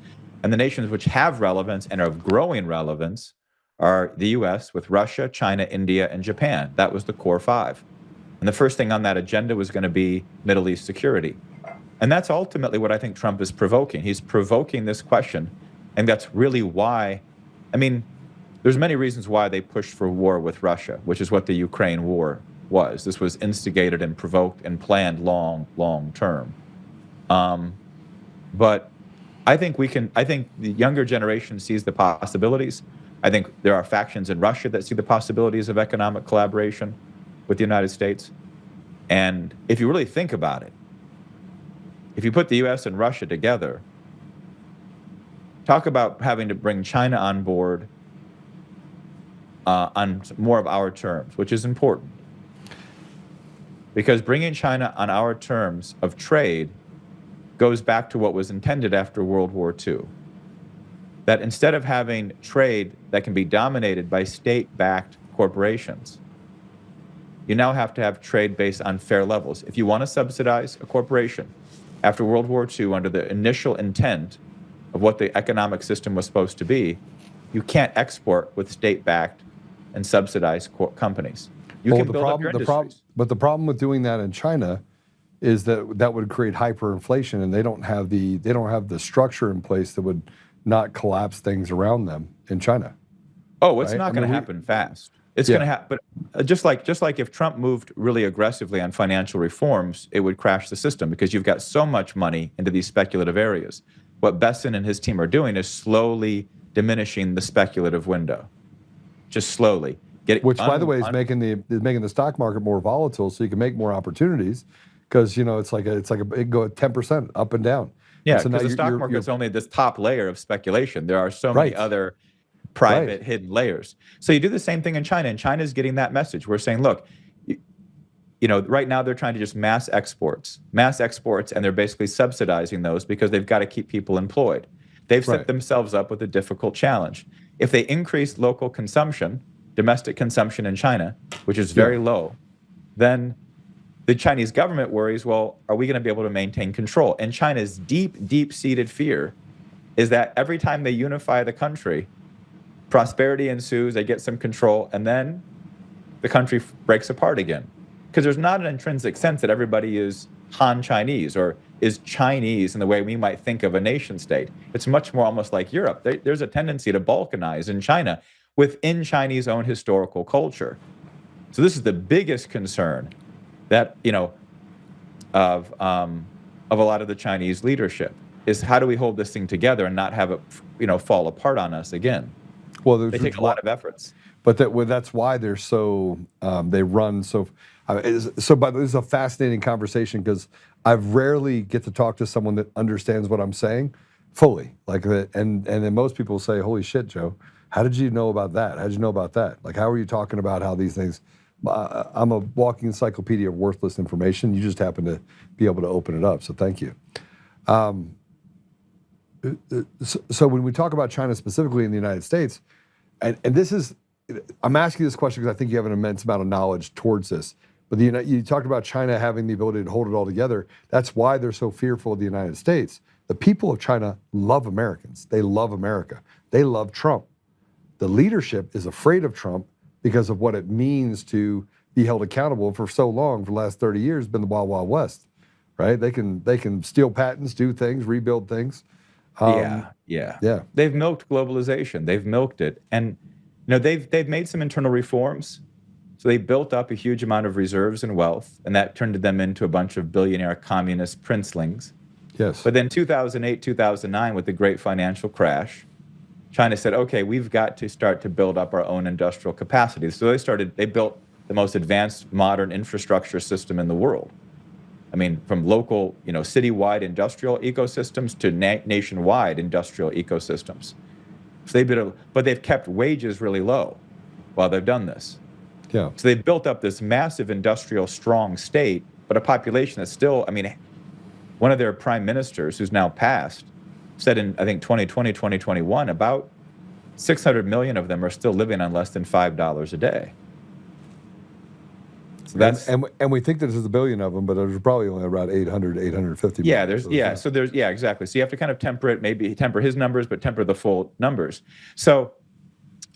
And the nations which have relevance and are of growing relevance are the US with Russia, China, India, and Japan. That was the Core 5. And the first thing on that agenda was going to be Middle East security. And that's ultimately what I think Trump is provoking. He's provoking this question. And that's really why, I mean, there's many reasons why they pushed for war with Russia, which is what the Ukraine war was. This was instigated and provoked and planned long term. But I think the younger generation sees the possibilities. I think there are factions in Russia that see the possibilities of economic collaboration with the United States. And if you really think about it, if you put the US and Russia together, talk about having to bring China on board on more of our terms, which is important. Because bringing China on our terms of trade goes back to what was intended after World War II. That instead of having trade that can be dominated by state-backed corporations, you now have to have trade based on fair levels. If you want to subsidize a corporation after World War II under the initial intent of what the economic system was supposed to be, you can't export with state-backed and subsidized companies. You can build up your industries. But the problem with doing that in China is that would create hyperinflation, and they don't have the structure in place that would not collapse things around them in China. Oh, it's not going to happen fast. It's going to happen. But just like if Trump moved really aggressively on financial reforms, it would crash the system because you've got so much money into these speculative areas. What Besson and his team are doing is slowly diminishing the speculative window, just slowly. Which, by the way, is making the stock market more volatile, so you can make more opportunities. Because it's like it go at 10% up and down. Yeah, so because the stock market's only this top layer of speculation. There are so many other private hidden layers. So you do the same thing in China, and China's getting that message. We're saying, look, right now they're trying to just mass exports, and they're basically subsidizing those because they've got to keep people employed. They've set themselves up with a difficult challenge. If they increase local consumption, domestic consumption in China, which is very low, then the Chinese government worries, well, are we going to be able to maintain control? And China's deep-seated fear is that every time they unify the country, prosperity ensues, they get some control, and then the country breaks apart again. Because there's not an intrinsic sense that everybody is Han Chinese or is Chinese in the way we might think of a nation state. It's much more almost like Europe. There's a tendency to balkanize in China within Chinese own historical culture. So this is the biggest concern that, of a lot of the Chinese leadership is how do we hold this thing together and not have it, fall apart on us again? Well, they take a lot of efforts. But that's why they're so they run so. But this is a fascinating conversation because I rarely get to talk to someone that understands what I'm saying fully. Like that, and then most people say, "Holy shit, Joe, how did you know about that? How did you know about that? Like, how are you talking about how these things?" I'm a walking encyclopedia of worthless information. You just happen to be able to open it up, so thank you. So when we talk about China specifically in the United States, and this is, I'm asking this question because I think you have an immense amount of knowledge towards this, but you talked about China having the ability to hold it all together. That's why they're so fearful of the United States. The people of China love Americans. They love America. They love Trump. The leadership is afraid of Trump because of what it means to be held accountable for so long. For the last 30 years, been the Wild Wild West, right? They can steal patents, do things, rebuild things. Yeah. They've milked globalization. They've milked it, and they've made some internal reforms. So they built up a huge amount of reserves and wealth, and that turned them into a bunch of billionaire communist princelings. Yes. But then 2008, 2009, with the great financial crash, China said, okay, we've got to start to build up our own industrial capacity. So they built the most advanced modern infrastructure system in the world. I mean, from local, citywide industrial ecosystems to nationwide industrial ecosystems. So but they've kept wages really low while they've done this. Yeah. So they've built up this massive industrial strong state, but a population that's still, one of their prime ministers who's now passed said in, I think, 2020, 2021, about 600 million of them are still living on less than $5 a day. So that's and we think that there's a billion of them, but there's probably only about 800, 850. Yeah, exactly. So you have to kind of temper it, maybe temper his numbers, but temper the full numbers. So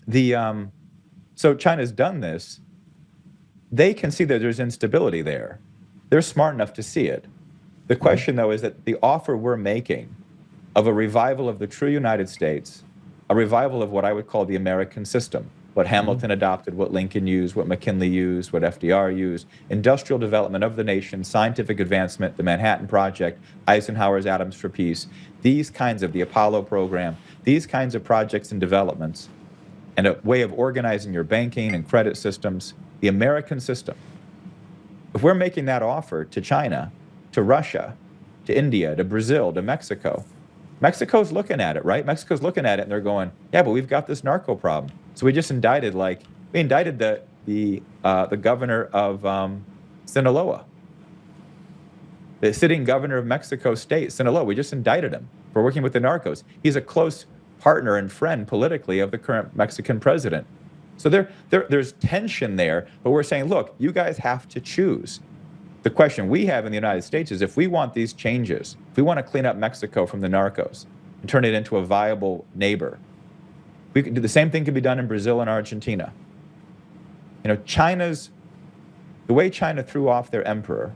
so China's done this. They can see that there's instability there. They're smart enough to see it. The question, though, is that the offer we're making of a revival of the true United States, a revival of what I would call the American system, what Hamilton adopted, what Lincoln used, what McKinley used, what FDR used, industrial development of the nation, scientific advancement, the Manhattan Project, Eisenhower's Atoms for Peace, these kinds of the Apollo program, these kinds of projects and developments, and a way of organizing your banking and credit systems, the American system. If we're making that offer to China, to Russia, to India, to Brazil, to Mexico, Mexico's looking at it, right? Mexico's looking at it and they're going, yeah, but we've got this narco problem. So we just indicted, the governor of Sinaloa, the sitting governor of Mexico State, Sinaloa. We just indicted him for working with the narcos. He's a close partner and friend politically of the current Mexican president. So there's tension there, but we're saying, look, you guys have to choose. The question we have in the United States is if we want these changes, if we want to clean up Mexico from the narcos and turn it into a viable neighbor, we can do the same thing can be done in Brazil and Argentina. The way China threw off their emperor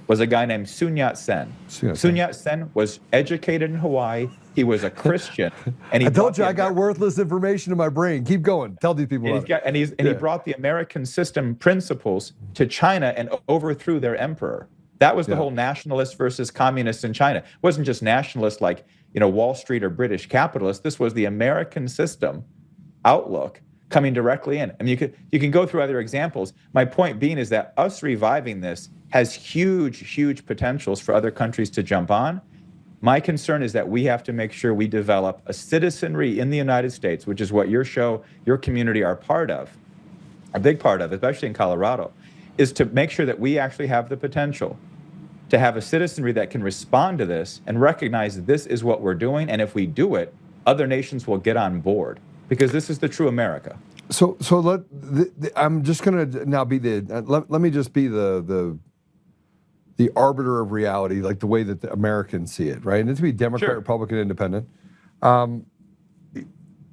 was a guy named Sun Yat-sen. Sun Yat-sen was educated in Hawaii. He was a Christian. And he I told you I got worthless information in my brain. Keep going. Tell these people about it. He brought the American system principles to China and overthrew their emperor. That was the whole nationalist versus communist in China. It wasn't just nationalist like, Wall Street or British capitalists. This was the American system outlook coming directly in. You can go through other examples. My point being is that us reviving this has huge, huge potentials for other countries to jump on. My concern is that we have to make sure we develop a citizenry in the United States, which is what your show, your community are part of, a big part of, especially in Colorado, is to make sure that we actually have the potential to have a citizenry that can respond to this and recognize that this is what we're doing. And if we do it, other nations will get on board because this is the true America. So I'm just going to now be let me just be the arbiter of reality, like the way that the Americans see it, right? And it's to be Democrat, Republican, Independent.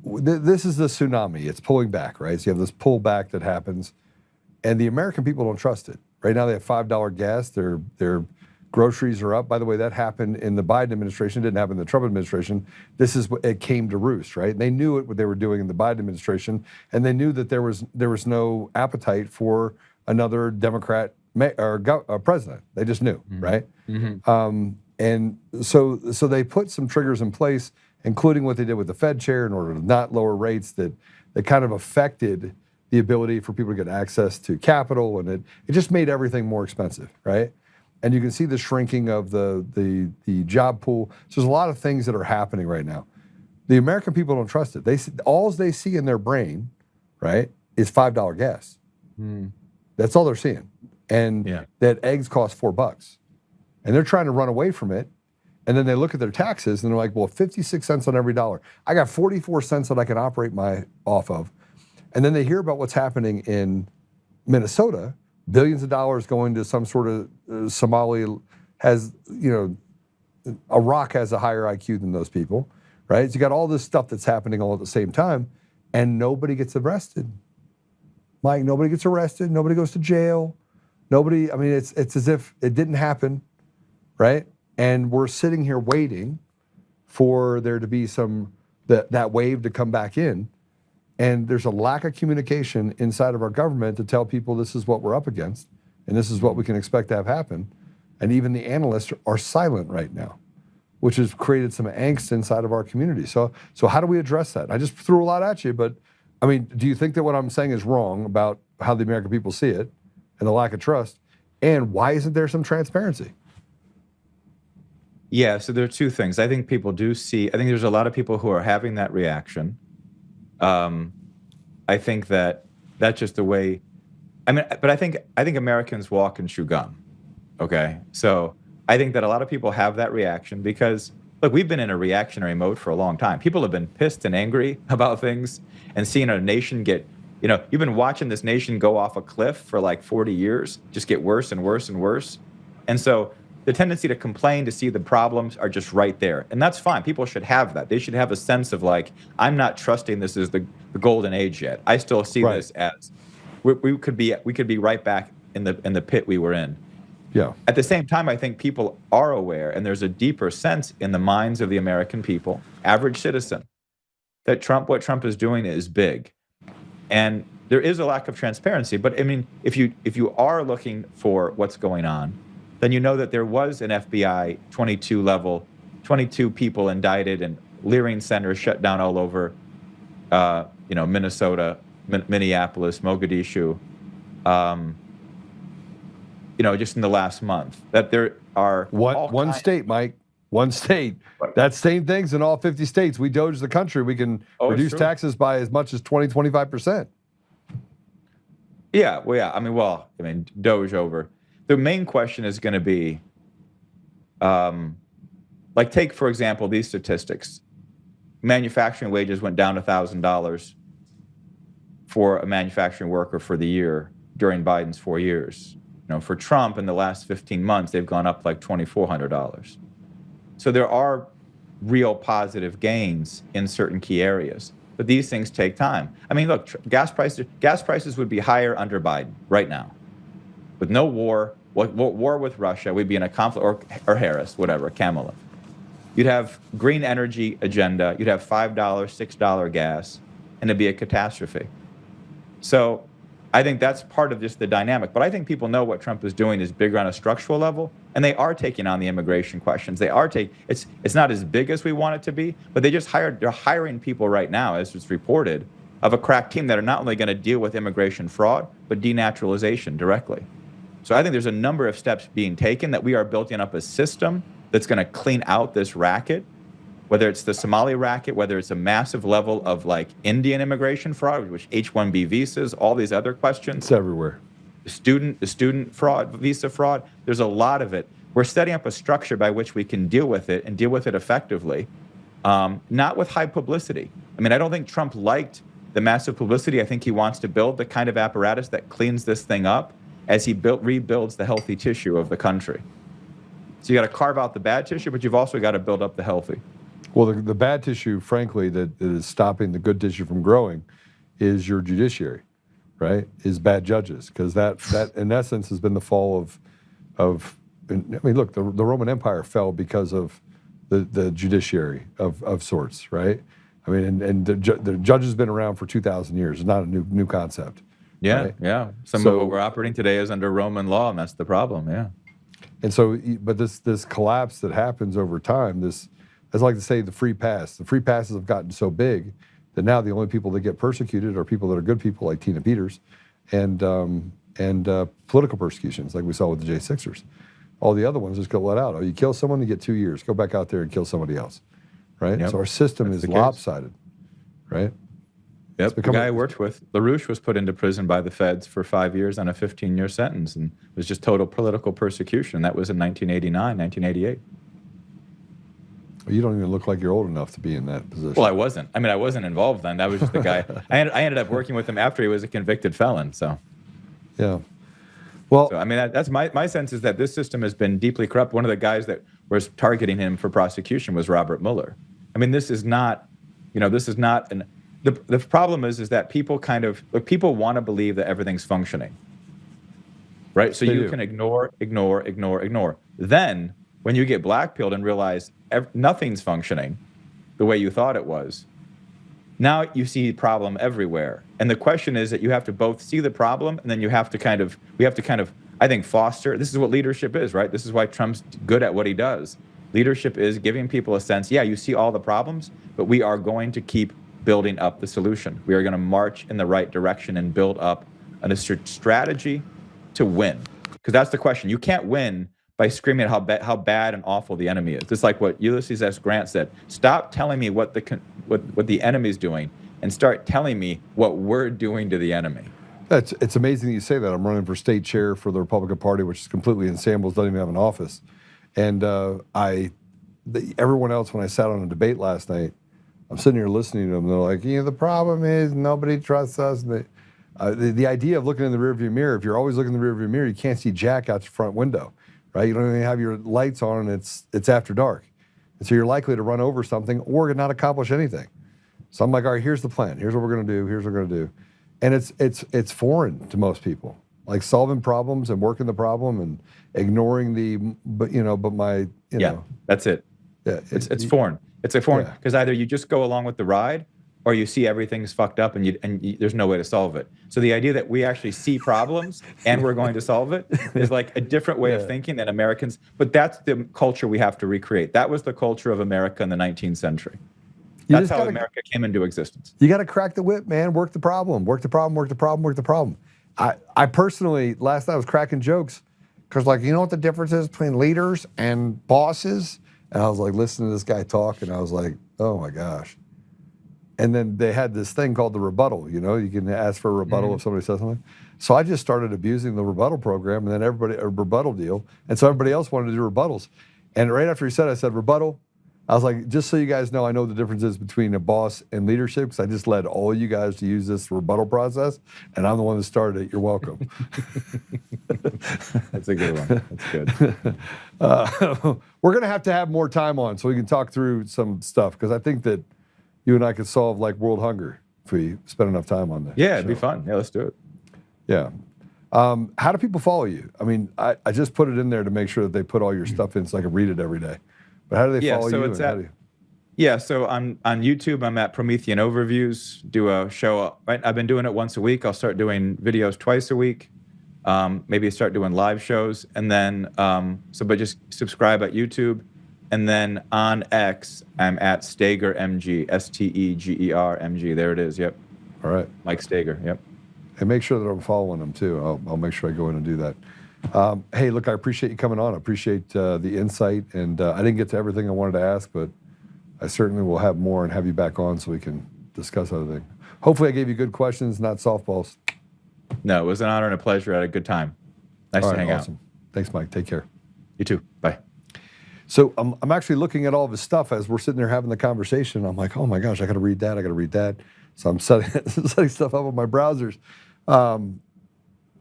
This is the tsunami. It's pulling back, right? So you have this pullback that happens, and the American people don't trust it. Right now they have $5 gas. Their groceries are up. By the way, that happened in the Biden administration. It didn't happen in the Trump administration. This is what it came to roost, right? And they knew what they were doing in the Biden administration, and they knew that there was no appetite for another Democrat president. They just knew, right? Mm-hmm. And so they put some triggers in place, including what they did with the Fed chair in order to not lower rates that kind of affected the ability for people to get access to capital, and it just made everything more expensive, right? And you can see the shrinking of the job pool. So there's a lot of things that are happening right now. The American people don't trust it. All they see in their brain, right, is $5 gas. That's all they're seeing. And that eggs cost $4. And they're trying to run away from it. And then they look at their taxes and they're like, well, 56 cents on every dollar. I got 44 cents that I can operate off of. And then they hear about what's happening in Minnesota, billions of dollars going to some sort of Somali Iraq has a higher IQ than those people, right? So you got all this stuff that's happening all at the same time, and nobody gets arrested. Mike, nobody gets arrested. Nobody goes to jail. Nobody, it's as if it didn't happen, right? And we're sitting here waiting for there to be that wave to come back in. And there's a lack of communication inside of our government to tell people this is what we're up against and this is what we can expect to have happen. And even the analysts are silent right now. which has created some angst inside of our community. So how do we address that? I just threw a lot at you, but I mean, do you think that what I'm saying is wrong about how the American people see it and the lack of trust? And why isn't there some transparency? Yeah, so there are two things. I think people do see, I think there's a lot of people who are having that reaction. I think that that's just the way, I mean, but I think Americans walk and chew gum, okay? So I think that a lot of people have that reaction because, look, we've been in a reactionary mode for a long time. People have been pissed and angry about things and seeing a nation get, you know, you've been watching this nation go off a cliff for like 40 years, just get worse and worse and worse. And so the tendency to complain, to see the problems are just right there. And that's fine. People should have that. They should have a sense of like, I'm not trusting this is the golden age yet. I still see this as we could be right back in the pit we were in. Yeah. At the same time, I think people are aware, and there's a deeper sense in the minds of the American people, average citizen, that what Trump is doing is big. And there is a lack of transparency. But I mean, if you are looking for what's going on, then you know that there was an FBI 22 people indicted and Leering centers shut down all over, Minnesota, Minneapolis, Mogadishu, just in the last month. That there are one state, Mike, one state. Right. That same thing's in all 50 states. We doge the country. We can reduce taxes by as much as 25%. Yeah, I mean, doge over. The main question is going to be, take, for example, these statistics. Manufacturing wages went down $1,000 for a manufacturing worker for the year during Biden's 4 years. For Trump, in the last 15 months, they've gone up like $2,400. So there are real positive gains in certain key areas. But these things take time. I mean, look, gas prices would be higher under Biden right now. With no war with Russia, we'd be in a conflict, or Harris, whatever, Kamala. You'd have green energy agenda, you'd have $5, $6 gas, and it'd be a catastrophe. So I think that's part of just the dynamic. But I think people know what Trump is doing is bigger on a structural level, and they are taking on the immigration questions. It's not as big as we want it to be, but they're hiring people right now, as it's reported, of a crack team that are not only going to deal with immigration fraud, but denaturalization directly. So I think there's a number of steps being taken that we are building up a system that's going to clean out this racket, whether it's the Somali racket, whether it's a massive level of like Indian immigration fraud, which H-1B visas, all these other questions. It's everywhere. The student fraud, visa fraud, there's a lot of it. We're setting up a structure by which we can deal with it and deal with it effectively, not with high publicity. I mean, I don't think Trump liked the massive publicity. I think he wants to build the kind of apparatus that cleans this thing up as he rebuilds the healthy tissue of the country. So you got to carve out the bad tissue, but you've also got to build up the healthy. Well, the bad tissue, frankly, that is stopping the good tissue from growing is your judiciary, right? Is bad judges, because that in essence has been the fall of I mean, look, the Roman Empire fell because of the judiciary of sorts, right? I mean, and the judge has been around for 2,000 years. It's not a new concept. Yeah, right? yeah. Some of what we're operating today is under Roman law, and that's the problem, yeah. And so, but this collapse that happens over time, as I like to say, the free pass. The free passes have gotten so big that now the only people that get persecuted are people that are good people like Tina Peters, and political persecutions like we saw with the J6ers. All the other ones just get let out. Oh, you kill someone, you get 2 years. Go back out there and kill somebody else, right? Yep. So our system is lopsided, right? Yep, the guy I worked with, LaRouche, was put into prison by the feds for 5 years on a 15-year sentence, and it was just total political persecution. That was in 1989, 1988. Well, you don't even look like you're old enough to be in that position. Well, I wasn't. I mean, I wasn't involved then. That was just the guy. I ended up working with him after he was a convicted felon, so. Yeah. Well, so, I mean, that's my sense is that this system has been deeply corrupt. One of the guys that was targeting him for prosecution was Robert Mueller. I mean, this is not, the problem is that people people want to believe that everything's functioning, right? So you can ignore. Then when you get blackpilled and realize nothing's functioning the way you thought it was, now you see problem everywhere. And the question is that you have to both see the problem, and then we have to I think, foster. This is what leadership is, right? This is why Trump's good at what he does. Leadership is giving people a sense, yeah, you see all the problems, but we are going to keep building up the solution. We are going to march in the right direction and build up a strategy to win. Because that's the question. You can't win by screaming how bad and awful the enemy is. It's like what Ulysses S. Grant said. Stop telling me what the enemy's doing and start telling me what we're doing to the enemy. It's amazing that you say that. I'm running for state chair for the Republican Party, which is completely in shambles, doesn't even have an office. And everyone else, when I sat on a debate last night, I'm sitting here listening to them. They're like, the problem is nobody trusts us. The idea of looking in the rearview mirror, if you're always looking in the rearview mirror, you can't see jack out your front window, right? You don't even have your lights on, and it's after dark. And so you're likely to run over something or not accomplish anything. So I'm like, all right, here's the plan. Here's what we're going to do. Here's what we're going to do. And it's foreign to most people. Like solving problems and working the problem and ignoring Yeah, that's it. Yeah, it's foreign. It's a foreign because either you just go along with the ride, or you see everything's fucked up and there's no way to solve it. So the idea that we actually see problems and we're going to solve it is like a different way of thinking than Americans. But that's the culture we have to recreate. That was the culture of America in the 19th century. That's how America came into existence. You got to crack the whip, man. Work the problem. Work the problem. Work the problem. Work the problem. I personally, last night I was cracking jokes because, like, you know what the difference is between leaders and bosses? And I was like listening to this guy talk, and I was like, oh my gosh. And then they had this thing called the rebuttal. You can ask for a rebuttal if somebody says something. So I just started abusing the rebuttal program, and then a rebuttal deal. And so everybody else wanted to do rebuttals. And right after he said, I said, rebuttal. I was like, just so you guys know, I know the differences between a boss and leadership because I just led all you guys to use this rebuttal process, and I'm the one that started it. You're welcome. That's a good one. That's good. We're going to have more time on so we can talk through some stuff because I think that you and I could solve like world hunger if we spend enough time on that. Yeah, it'd be fun. Yeah, let's do it. Yeah. How do people follow you? I mean, I just put it in there to make sure that they put all your stuff in so I can read it every day. But how do they follow you? So on YouTube, I'm at Promethean Overviews, do a show. Right? I've been doing it once a week. I'll start doing videos twice a week. Maybe start doing live shows. And then, but just subscribe at YouTube. And then on X, I'm at Steger MG, Steger MG. There it is. Yep. All right. Mike Steger. Yep. And make sure that I'm following them too. I'll make sure I go in and do that. Hey, look, I appreciate you coming on. I appreciate the insight. And I didn't get to everything I wanted to ask, but I certainly will have more and have you back on so we can discuss other things. Hopefully I gave you good questions, not softballs. No, it was an honor and a pleasure. I had a good time. Nice to hang out. Thanks, Mike. Take care. You too. Bye. So I'm actually looking at all of his stuff as we're sitting there having the conversation. I'm like, oh my gosh, I got to read that. I got to read that. So I'm setting stuff up on my browsers.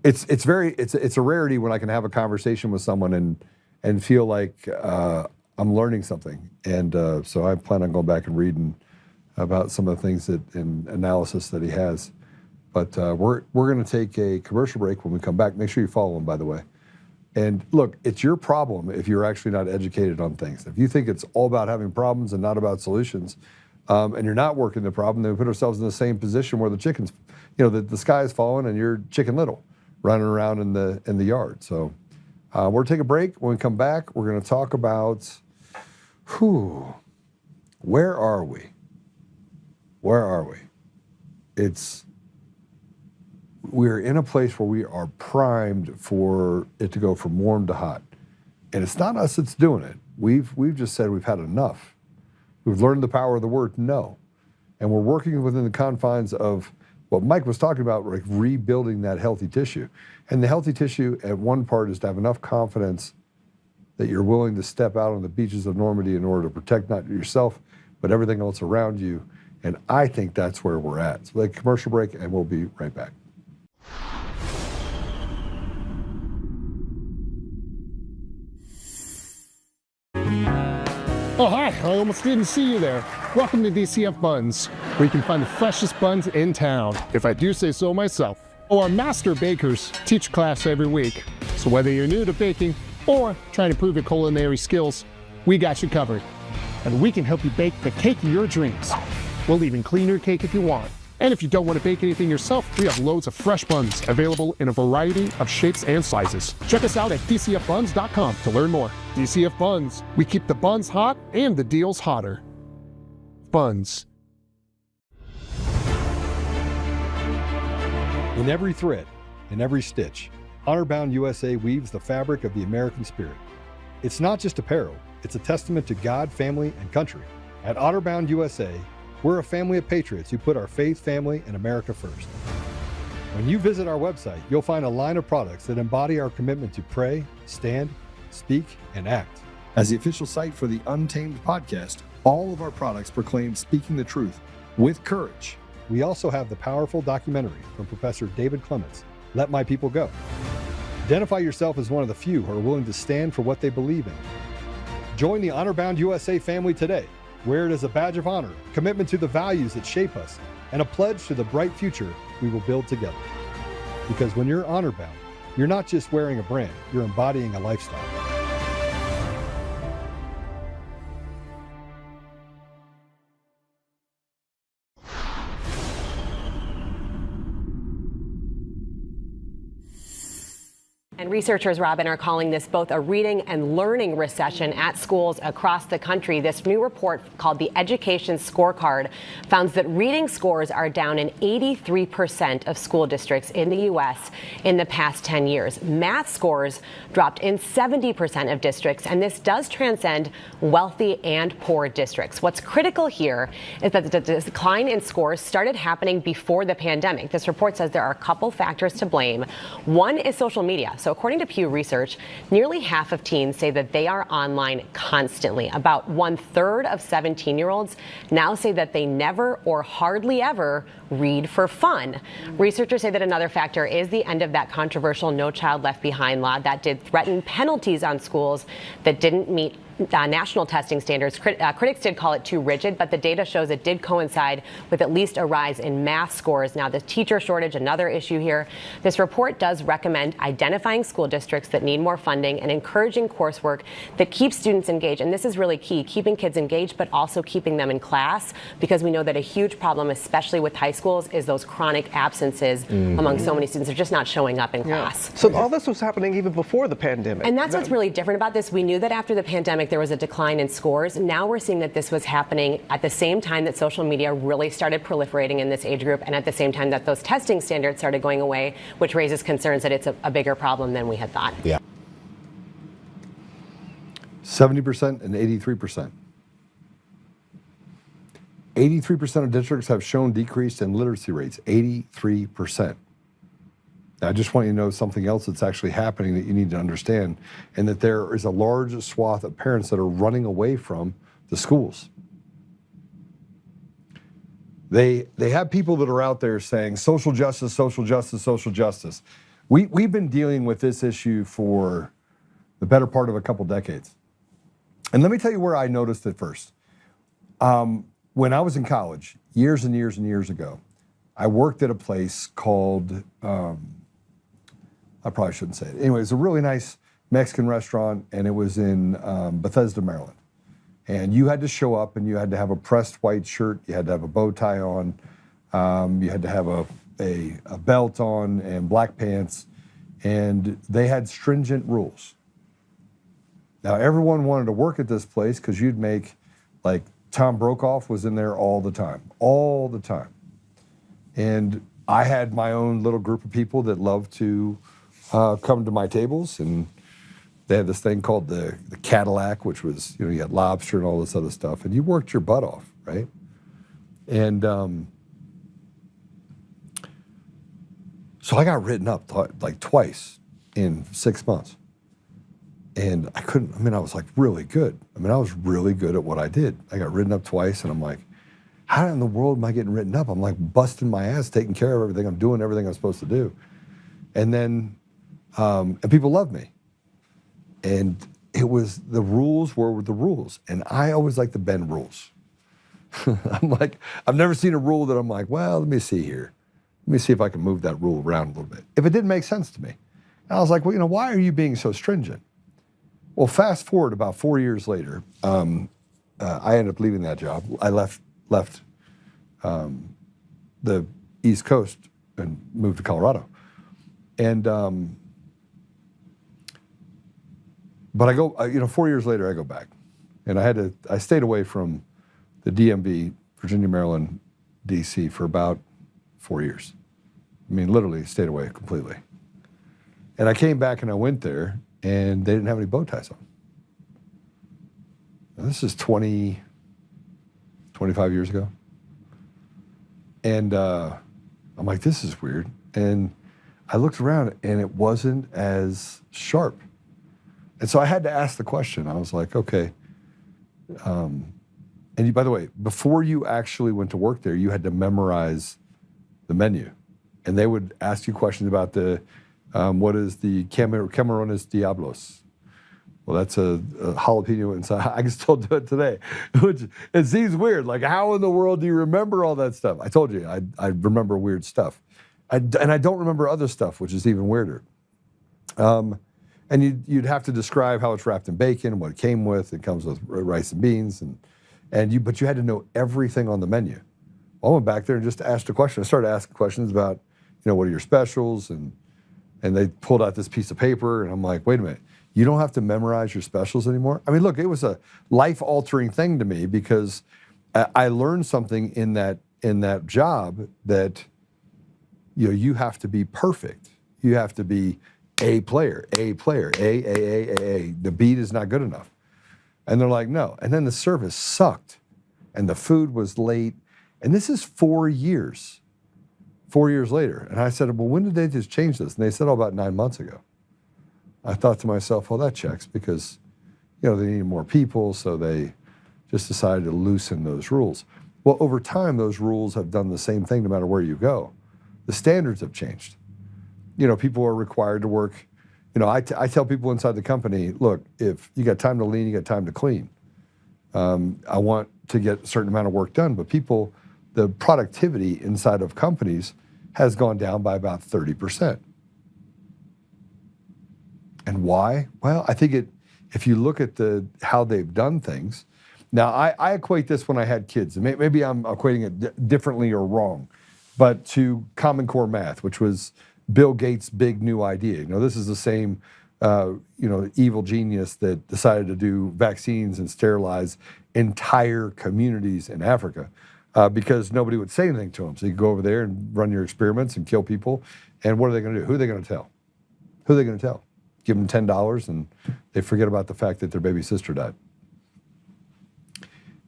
It's a rarity when I can have a conversation with someone and feel like I'm learning something. And so I plan on going back and reading about some of the things in analysis that he has. But we're going to take a commercial break when we come back. Make sure you follow him, by the way. And look, it's your problem if you're actually not educated on things. If you think it's all about having problems and not about solutions, and you're not working the problem, then we put ourselves in the same position where the chickens, the sky is falling and you're Chicken Little running around in the yard. So we're taking a break. When we come back, we're going to talk about, where are we? Where are we? We're in a place where we are primed for it to go from warm to hot. And it's not us that's doing it. We've just said we've had enough. We've learned the power of the word no. And we're working within the confines of what Mike was talking about, like rebuilding that healthy tissue. And the healthy tissue at one part is to have enough confidence that you're willing to step out on the beaches of Normandy in order to protect not yourself, but everything else around you. And I think that's where we're at. So like commercial break, and we'll be right back. Oh, hi. I almost didn't see you there. Welcome to DCF Buns, where you can find the freshest buns in town, if I do say so myself. Our master bakers teach class every week. So whether you're new to baking or trying to improve your culinary skills, we got you covered. And we can help you bake the cake of your dreams. We'll even clean your cake if you want. And if you don't want to bake anything yourself, we have loads of fresh buns available in a variety of shapes and sizes. Check us out at dcfbuns.com to learn more. DCF Buns, we keep the buns hot and the deals hotter. Buns. In every thread, in every stitch, Honor-Bound USA weaves the fabric of the American spirit. It's not just apparel, it's a testament to God, family, and country. At Honor-Bound USA, we're a family of patriots who put our faith, family, and America first. When you visit our website, you'll find a line of products that embody our commitment to pray, stand, speak, and act. As the official site for the Untamed podcast, all of our products proclaim speaking the truth with courage. We also have the powerful documentary from Professor David Clements, Let My People Go. Identify yourself as one of the few who are willing to stand for what they believe in. Join the Honor-Bound USA family today. Wear it as a badge of honor, commitment to the values that shape us, and a pledge to the bright future we will build together. Because when you're honor-bound, you're not just wearing a brand, you're embodying a lifestyle. And researchers, Robin, are calling this both a reading and learning recession at schools across the country. This new report called the Education Scorecard found that reading scores are down in 83% of school districts in the U.S. in the past 10 years. Math scores dropped in 70% of districts, and this does transcend wealthy and poor districts. What's critical here is that the decline in scores started happening before the pandemic. This report says there are a couple factors to blame. One is social media. So according to Pew Research, nearly half of teens say that they are online constantly. About 1/3 of 17-year-olds now say that they never or hardly ever read for fun. Researchers say that another factor is the end of that controversial No Child Left Behind law that did threaten penalties on schools that didn't meet national testing standards. Critics did call it too rigid, but the data shows it did coincide with at least a rise in math scores. Now, the teacher shortage, another issue here. This report does recommend identifying school districts that need more funding and encouraging coursework that keeps students engaged. And this is really key, keeping kids engaged, but also keeping them in class, because we know that a huge problem, especially with high schools, is those chronic absences among so many students. They're just not showing up in class. So all this was happening even before the pandemic. And that's what's really different about this. We knew that after the pandemic, there was a decline in scores. Now we're seeing that this was happening at the same time that social media really started proliferating in this age group, and at the same time that those testing standards started going away, which raises concerns that it's a bigger problem than we had thought. Yeah. 70% and 83%. 83% of districts have shown decrease in literacy rates. 83%. I just want you to know something else that's actually happening that you need to understand, and that there is a large swath of parents that are running away from the schools. They have people that are out there saying social justice, social justice, social justice. We've been dealing with this issue for the better part of a couple decades. And let me tell you where I noticed it first. When I was in college, years and years and years ago, I worked at a place called, I probably shouldn't say it. Anyway, it was a really nice Mexican restaurant, and it was in Bethesda, Maryland. And you had to show up, and you had to have a pressed white shirt, you had to have a bow tie on, you had to have a belt on and black pants, and they had stringent rules. Now, everyone wanted to work at this place because you'd make, like, Tom Brokaw was in there all the time. And I had my own little group of people that loved to come to my tables, and they had this thing called the Cadillac, which was, you had lobster and all this other stuff, and you worked your butt off, right? And so I got written up like twice in 6 months. And I was like really good. I was really good at what I did. I got written up twice, and I'm like, how in the world am I getting written up? I'm like busting my ass, taking care of everything. I'm doing everything I'm supposed to do. And then, and people loved me. And it was, the rules were the rules. And I always like to bend rules. I'm like, I've never seen a rule that I'm like, well, let me see here. Let me see if I can move that rule around a little bit. If it didn't make sense to me. And I was like, well, why are you being so stringent? Well, fast forward about 4 years later, I ended up leaving that job. I left the East Coast and moved to Colorado. And, but I go, 4 years later, I go back. And I stayed away from the DMV, Virginia, Maryland, DC for about 4 years. I mean, literally stayed away completely. And I came back and I went there and they didn't have any bow ties on. Now, this is 25 years ago. And I'm like, this is weird. And I looked around and it wasn't as sharp. And so I had to ask the question. I was like, okay. And by the way, before you actually went to work there, you had to memorize the menu. And they would ask you questions about what is the Camarones Diablos? Well, that's a jalapeno inside. I can still do it today, which it seems weird. Like, how in the world do you remember all that stuff? I told you, I remember weird stuff. And I don't remember other stuff, which is even weirder. And you'd have to describe how it's wrapped in bacon, what it came with. It comes with rice and beans, but you had to know everything on the menu. I went back there and just asked a question. I started asking questions about, what are your specials? And they pulled out this piece of paper, and I'm like, wait a minute, you don't have to memorize your specials anymore? I mean, look, it was a life-altering thing to me because I learned something in that job that, you have to be perfect. You have to be A player, A. The beat is not good enough. And they're like, no. And then the service sucked, and the food was late. And this is 4 years. 4 years later. And I said, well, when did they just change this? And they said, about 9 months ago. I thought to myself, well, that checks because, they needed more people, so they just decided to loosen those rules. Well, over time, those rules have done the same thing no matter where you go. The standards have changed. People are required to work. I tell people inside the company, look, if you got time to lean, you got time to clean. I want to get a certain amount of work done, but the productivity inside of companies has gone down by about 30%. And why? Well, I think if you look at how they've done things. Now, I equate this when I had kids. Maybe I'm equating it differently or wrong, but to Common Core math, which was Bill Gates' big new idea. This is the same, evil genius that decided to do vaccines and sterilize entire communities in Africa because nobody would say anything to them. So you go over there and run your experiments and kill people. And what are they going to do? Who are they going to tell? Who are they going to tell? Give them $10 and they forget about the fact that their baby sister died.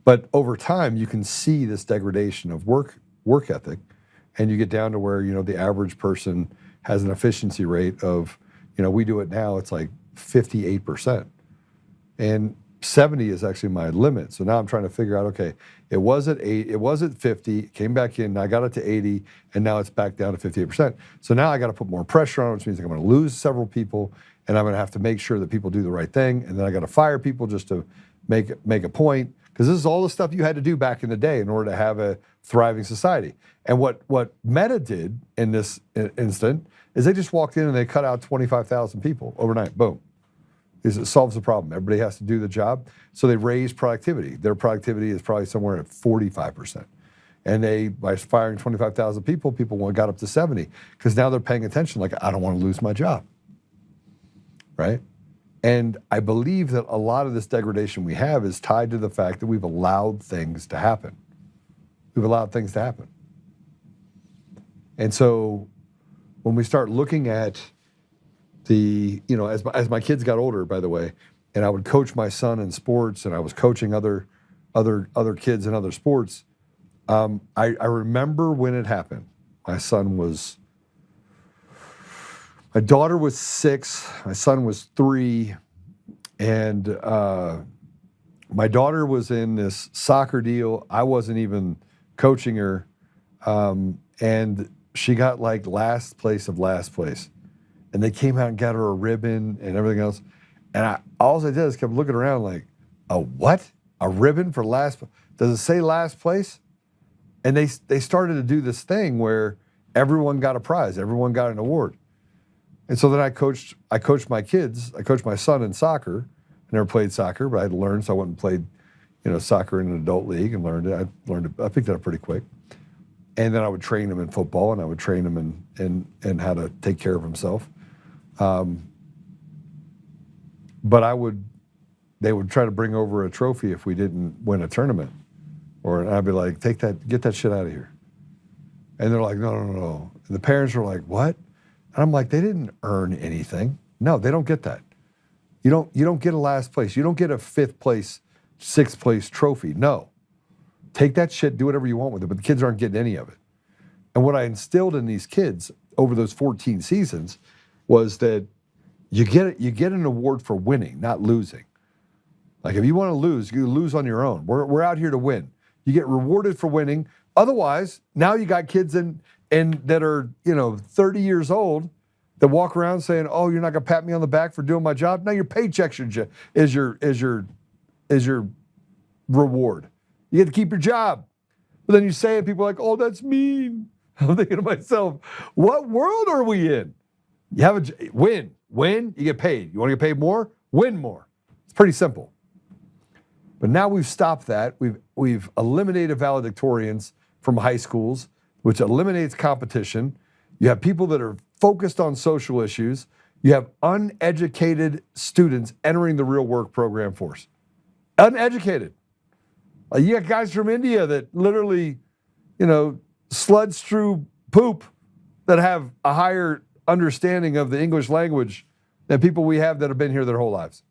But over time, you can see this degradation of work ethic, and you get down to where, the average person has an efficiency rate of, we do it now, it's like 58%. And 70 is actually my limit. So now I'm trying to figure out, okay, it was at 50, came back in, I got it to 80, and now it's back down to 58%. So now I got to put more pressure on it, which means I'm going to lose several people, and I'm going to have to make sure that people do the right thing, and then I got to fire people just to make a point, because this is all the stuff you had to do back in the day in order to have a thriving society. And what Meta did in this instant is they just walked in and they cut out 25,000 people overnight. Boom. It solves the problem. Everybody has to do the job. So they raised productivity. Their productivity is probably somewhere at 45%. And by firing 25,000 people got up to 70 because now they're paying attention. Like, I don't want to lose my job, right? And I believe that a lot of this degradation we have is tied to the fact that we've allowed things to happen. We've allowed things to happen. And so when we start looking at as my kids got older, by the way, and I would coach my son in sports and I was coaching other kids in other sports, I remember when it happened. My daughter was 6, my son was 3, and my daughter was in this soccer deal. I wasn't even coaching her, and she got like last place of last place. And they came out and got her a ribbon and everything else. And all I did is kept looking around like, a what? A ribbon for last? Does it say last place? And they started to do this thing where everyone got a prize, everyone got an award. And so then I coached my kids. I coached my son in soccer. I never played soccer, but I had to learn, so I went and played, soccer in an adult league and learned it. I picked it up pretty quick. And then I would train him in football, and I would train him in how to take care of himself. But they would try to bring over a trophy if we didn't win a tournament. Or I'd be like, get that shit out of here. And they're like, no. And the parents were like, what? And I'm like, they didn't earn anything. No, they don't get that. You don't get a last place. You don't get a 5th place, 6th place trophy. No. Take that shit, do whatever you want with it, but the kids aren't getting any of it. And what I instilled in these kids over those 14 seasons was that you get an award for winning, not losing. Like if you want to lose, you lose on your own. We're out here to win. You get rewarded for winning. Otherwise, now you got kids in that are 30 years old that walk around saying, "Oh, you're not gonna pat me on the back for doing my job." No, your paycheck is your reward. You get to keep your job. But then you say it, people are like, "Oh, that's mean." I'm thinking to myself, what world are we in? You have a win, you get paid. You want to get paid more? Win more. It's pretty simple. But now we've stopped that. We've eliminated valedictorians from high schools, which eliminates competition. You have people that are focused on social issues. You have uneducated students entering the real work program force. Uneducated. You got guys from India that literally, sludge through poop that have a higher understanding of the English language than people we have that have been here their whole lives.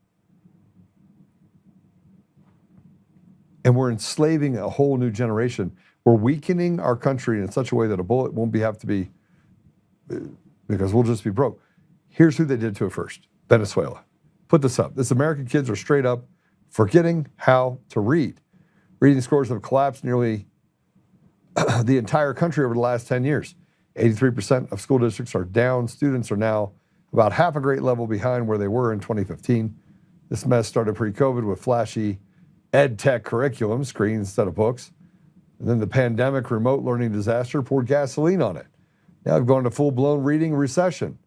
And we're enslaving a whole new generation. We're weakening our country in such a way that a bullet won't have to be, because we'll just be broke. Here's who they did to it first: Venezuela. Put this up. This American kids are straight up forgetting how to read. Reading scores have collapsed nearly the entire country over the last 10 years. 83% of school districts are down. Students are now about half a grade level behind where they were in 2015. This mess started pre-COVID with flashy ed tech curriculum, screens instead of books. And then the pandemic remote learning disaster poured gasoline on it. Now we've gone to full-blown reading recession.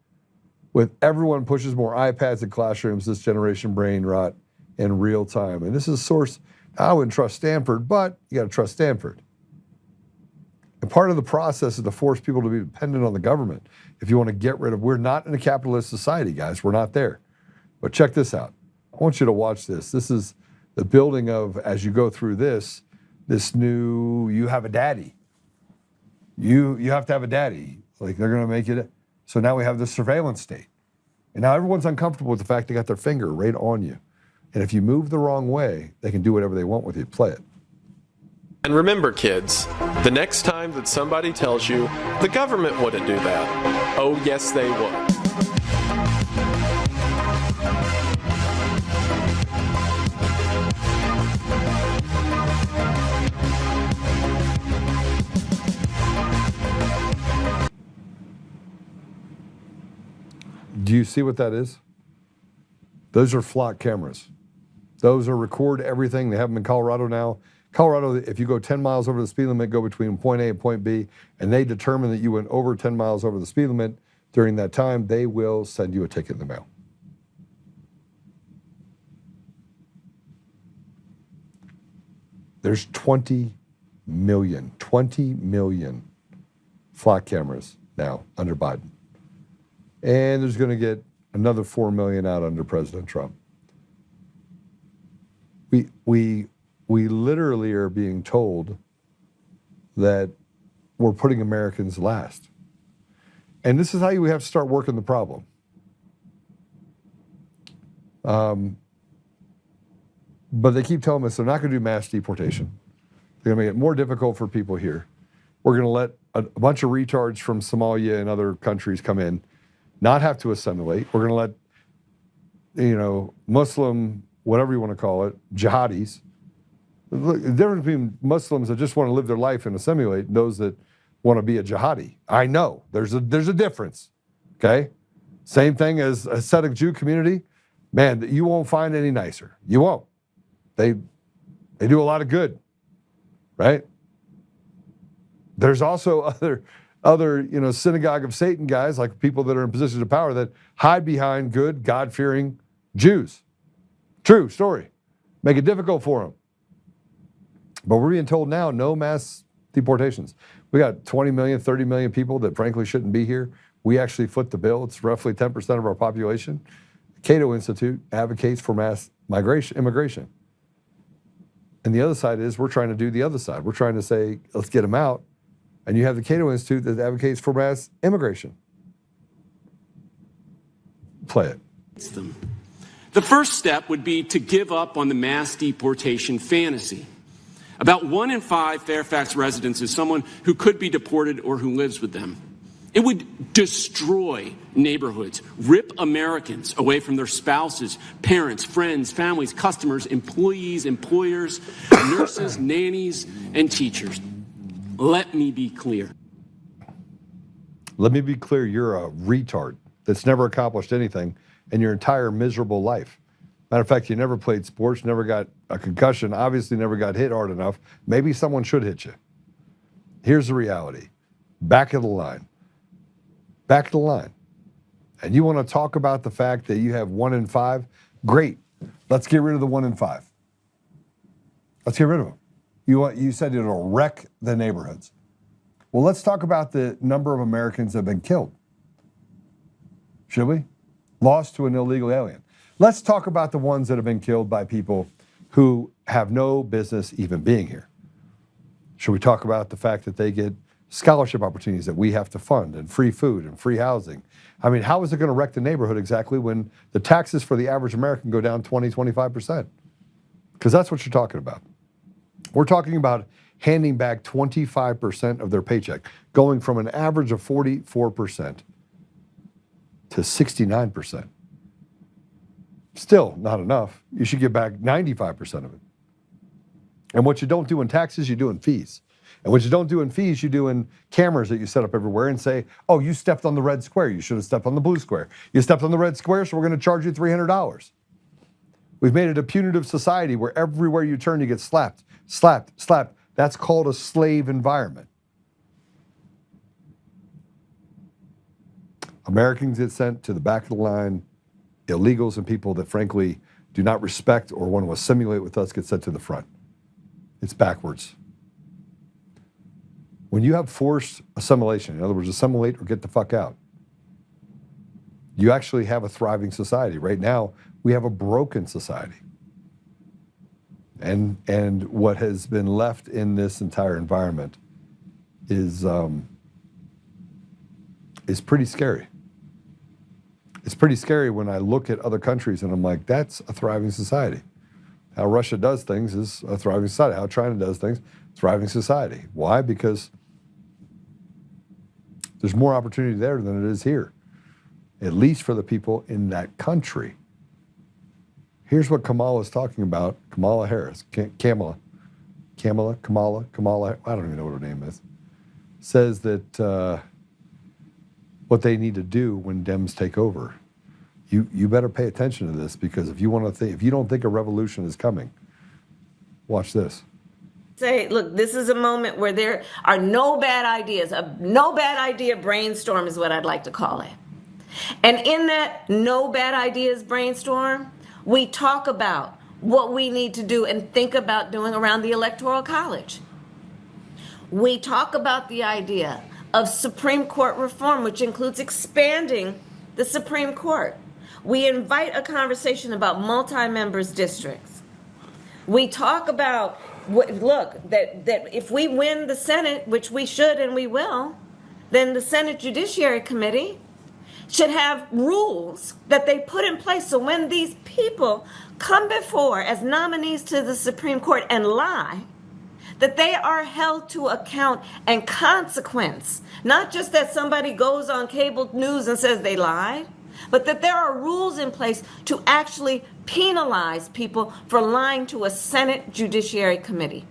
With everyone pushes more iPads in classrooms, this generation brain rot in real time. And this is a source, I wouldn't trust Stanford, but you gotta trust Stanford. And part of the process is to force people to be dependent on the government. If you want to get rid of, we're not in a capitalist society, guys. We're not there. But check this out. I want you to watch this. This is the building of, as you go through this new, you have a daddy. You have to have a daddy. Like they're gonna make it. So now we have this surveillance state. And now everyone's uncomfortable with the fact they got their finger right on you. And if you move the wrong way, they can do whatever they want with you. Play it. And remember, kids, the next time that somebody tells you the government wouldn't do that, oh yes they would. Do you see what that is? Those are flock cameras. Those are record everything. They have them in Colorado now. Colorado, if you go 10 miles over the speed limit, go between point A and point B, and they determine that you went over 10 miles over the speed limit during that time, they will send you a ticket in the mail. There's 20 million flock cameras now under Biden. And there's going to get another 4 million out under President Trump. We literally are being told that we're putting Americans last. And this is how you have to start working the problem. But they keep telling us they're not going to do mass deportation. They're going to make it more difficult for people here. We're going to let a bunch of retards from Somalia and other countries come in, not have to assimilate. We're going to let, Muslim, whatever you want to call it, jihadis. Look, the difference between Muslims that just want to live their life and assimilate and those that want to be a jihadi. I know there's a difference. Okay, same thing as Hasidic Jew community. Man, you won't find any nicer. You won't. They do a lot of good, right? There's also other synagogue of Satan guys, like people that are in positions of power that hide behind good, God-fearing Jews. True story. Make it difficult for them. But we're being told now, no mass deportations. We got 20 million, 30 million people that frankly shouldn't be here. We actually foot the bill. It's roughly 10% of our population. Cato Institute advocates for mass immigration. And the other side is we're trying to do the other side. We're trying to say, let's get them out. And you have the Cato Institute that advocates for mass immigration. Play it. The first step would be to give up on the mass deportation fantasy. About 1 in 5 Fairfax residents is someone who could be deported or who lives with them. It would destroy neighborhoods, rip Americans away from their spouses, parents, friends, families, customers, employees, employers, nurses, nannies, and teachers. Let me be clear. Let me be clear, you're a retard that's never accomplished anything in your entire miserable life. Matter of fact, you never played sports, never got a concussion, obviously never got hit hard enough. Maybe someone should hit you. Here's the reality. Back of the line. Back of the line. And you want to talk about the fact that you have 1 in 5? Great. Let's get rid of the 1 in 5. Let's get rid of them. You said it'll wreck the neighborhoods. Well, let's talk about the number of Americans that have been killed. Should we? Lost to an illegal alien. Let's talk about the ones that have been killed by people who have no business even being here. Should we talk about the fact that they get scholarship opportunities that we have to fund and free food and free housing? I mean, how is it going to wreck the neighborhood exactly when the taxes for the average American go down 20, 25%? Because that's what you're talking about. We're talking about handing back 25% of their paycheck, going from an average of 44% to 69%. Still not enough. You should get back 95% of it. And what you don't do in taxes, you do in fees. And what you don't do in fees, you do in cameras that you set up everywhere and say, oh, you stepped on the red square. You should have stepped on the blue square. You stepped on the red square, so we're going to charge you $300. We've made it a punitive society where everywhere you turn, you get slapped, slapped, slapped. That's called a slave environment. Americans get sent to the back of the line. Illegals and people that frankly do not respect or want to assimilate with us get sent to the front. It's backwards. When you have forced assimilation, in other words, assimilate or get the fuck out, you actually have a thriving society. Right now, we have a broken society. And what has been left in this entire environment is pretty scary. It's pretty scary when I look at other countries and I'm like, that's a thriving society. How Russia does things is a thriving society. How China does things, thriving society. Why? Because there's more opportunity there than it is here, at least for the people in that country. Here's what Kamala is talking about. Kamala Harris, Kamala, I don't even know what her name is, says that what they need to do when Dems take over. You better pay attention to this, because if you don't think a revolution is coming, watch this. Say, look, this is a moment where there are no bad ideas. A no bad idea brainstorm is what I'd like to call it. And in that no bad ideas brainstorm, we talk about what we need to do and think about doing around the Electoral College. We talk about the idea of Supreme Court reform, which includes expanding the Supreme Court. We invite a conversation about multi-members districts. We talk about, that if we win the Senate, which we should and we will, then the Senate Judiciary Committee should have rules that they put in place so when these people come before as nominees to the Supreme Court and lie, that they are held to account and consequence. Not just that somebody goes on cable news and says they lied, but that there are rules in place to actually penalize people for lying to a Senate Judiciary Committee.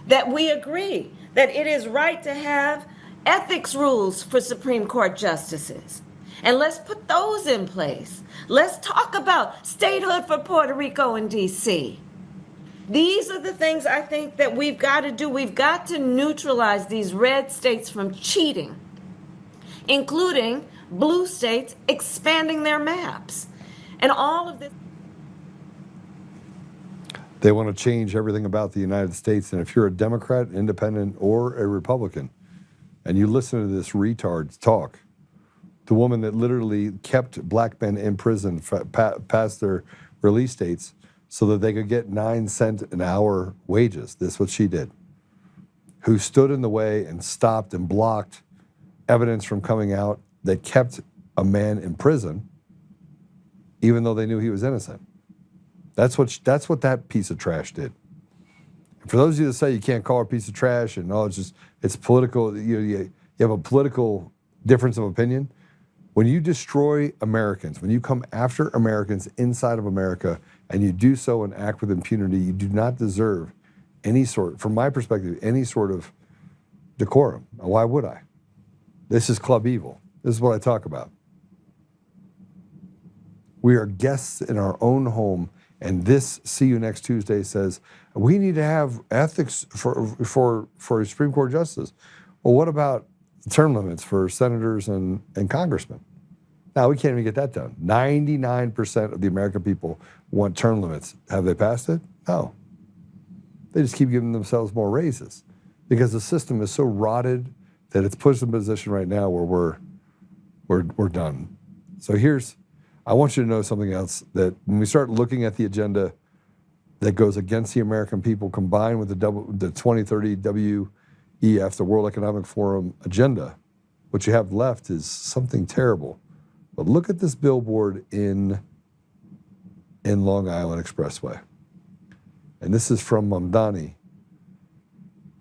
That we agree that it is right to have ethics rules for Supreme Court justices. And let's put those in place. Let's talk about statehood for Puerto Rico and D.C. These are the things I think that we've got to do. We've got to neutralize these red states from cheating, including blue states expanding their maps. And all of this. They want to change everything about the United States. And if you're a Democrat, independent, or a Republican, and you listen to this retard talk, the woman that literally kept black men in prison past their release dates so that they could get 9 cents an hour wages. This is what she did. Who stood in the way and stopped and blocked evidence from coming out that kept a man in prison, even though they knew he was innocent. That's what that piece of trash did. And for those of you that say you can't call her a piece of trash and it's political, you have a political difference of opinion. When you destroy Americans, when you come after Americans inside of America and you do so and act with impunity, you do not deserve any sort, from my perspective, any sort of decorum. Why would I? This is club evil. This is what I talk about. We are guests in our own home, and this See You Next Tuesday says, we need to have ethics for a Supreme Court justice. Well, what about term limits for senators and congressmen? Now, we can't even get that done. 99% of the American people want term limits. Have they passed it? No. They just keep giving themselves more raises because the system is so rotted that it's put us in a position right now where we're done. So I want you to know something else, that when we start looking at the agenda that goes against the American people combined with the 2030 WEF, the World Economic Forum agenda, what you have left is something terrible. But look at this billboard in Long Island Expressway. And this is from Mamdani,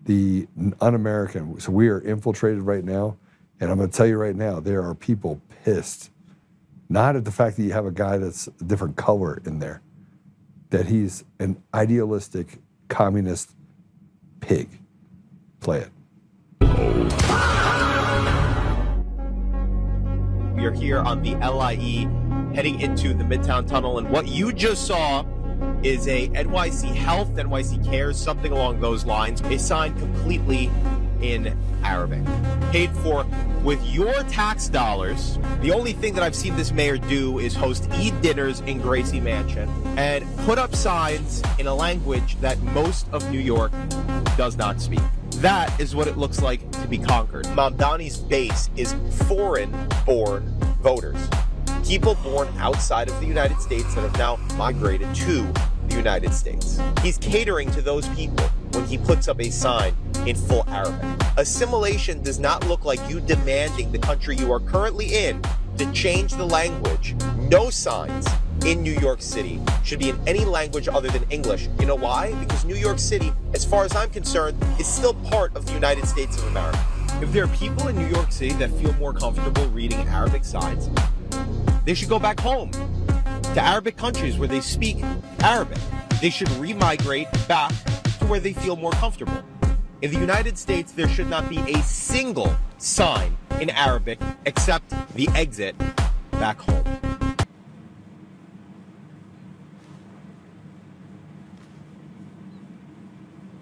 the un-American. So we are infiltrated right now. And I'm going to tell you right now, there are people pissed. Not at the fact that you have a guy that's a different color in there, that he's an idealistic communist pig. Play it. We are here on the LIE heading into the Midtown Tunnel, and what you just saw is a NYC Health, NYC Cares, something along those lines, a sign completely in Arabic, paid for with your tax dollars. The only thing that I've seen this mayor do is host Eid dinners in Gracie Mansion and put up signs in a language that most of New York does not speak. That is what it looks like to be conquered. Mamdani's base is foreign-born voters, people born outside of the United States that have now migrated to the United States. He's catering to those people when he puts up a sign in full Arabic. Assimilation does not look like you demanding the country you are currently in to change the language. No signs in New York City should be in any language other than English. You know why? Because New York City, as far as I'm concerned, is still part of the United States of America. If there are people in New York City that feel more comfortable reading Arabic signs, they should go back home to Arabic countries where they speak Arabic. They should remigrate back to where they feel more comfortable. In the United States, there should not be a single sign in Arabic except the exit back home.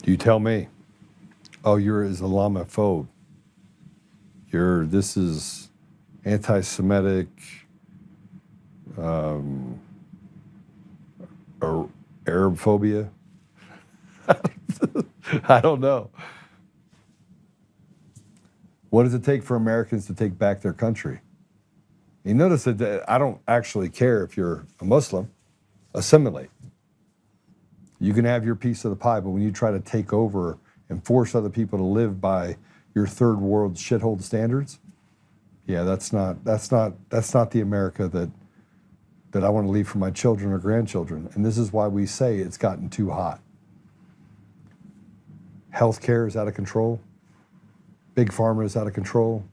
You tell me. Oh, you're an Islamophobe. This is anti-Semitic, Arab phobia. I don't know. What does it take for Americans to take back their country? You notice that I don't actually care if you're a Muslim. Assimilate. You can have your piece of the pie, but when you try to take over and force other people to live by your third world shithole standards, yeah, that's not the America that I want to leave for my children or grandchildren. And this is why we say it's gotten too hot. Healthcare is out of control. Big pharma is out of control.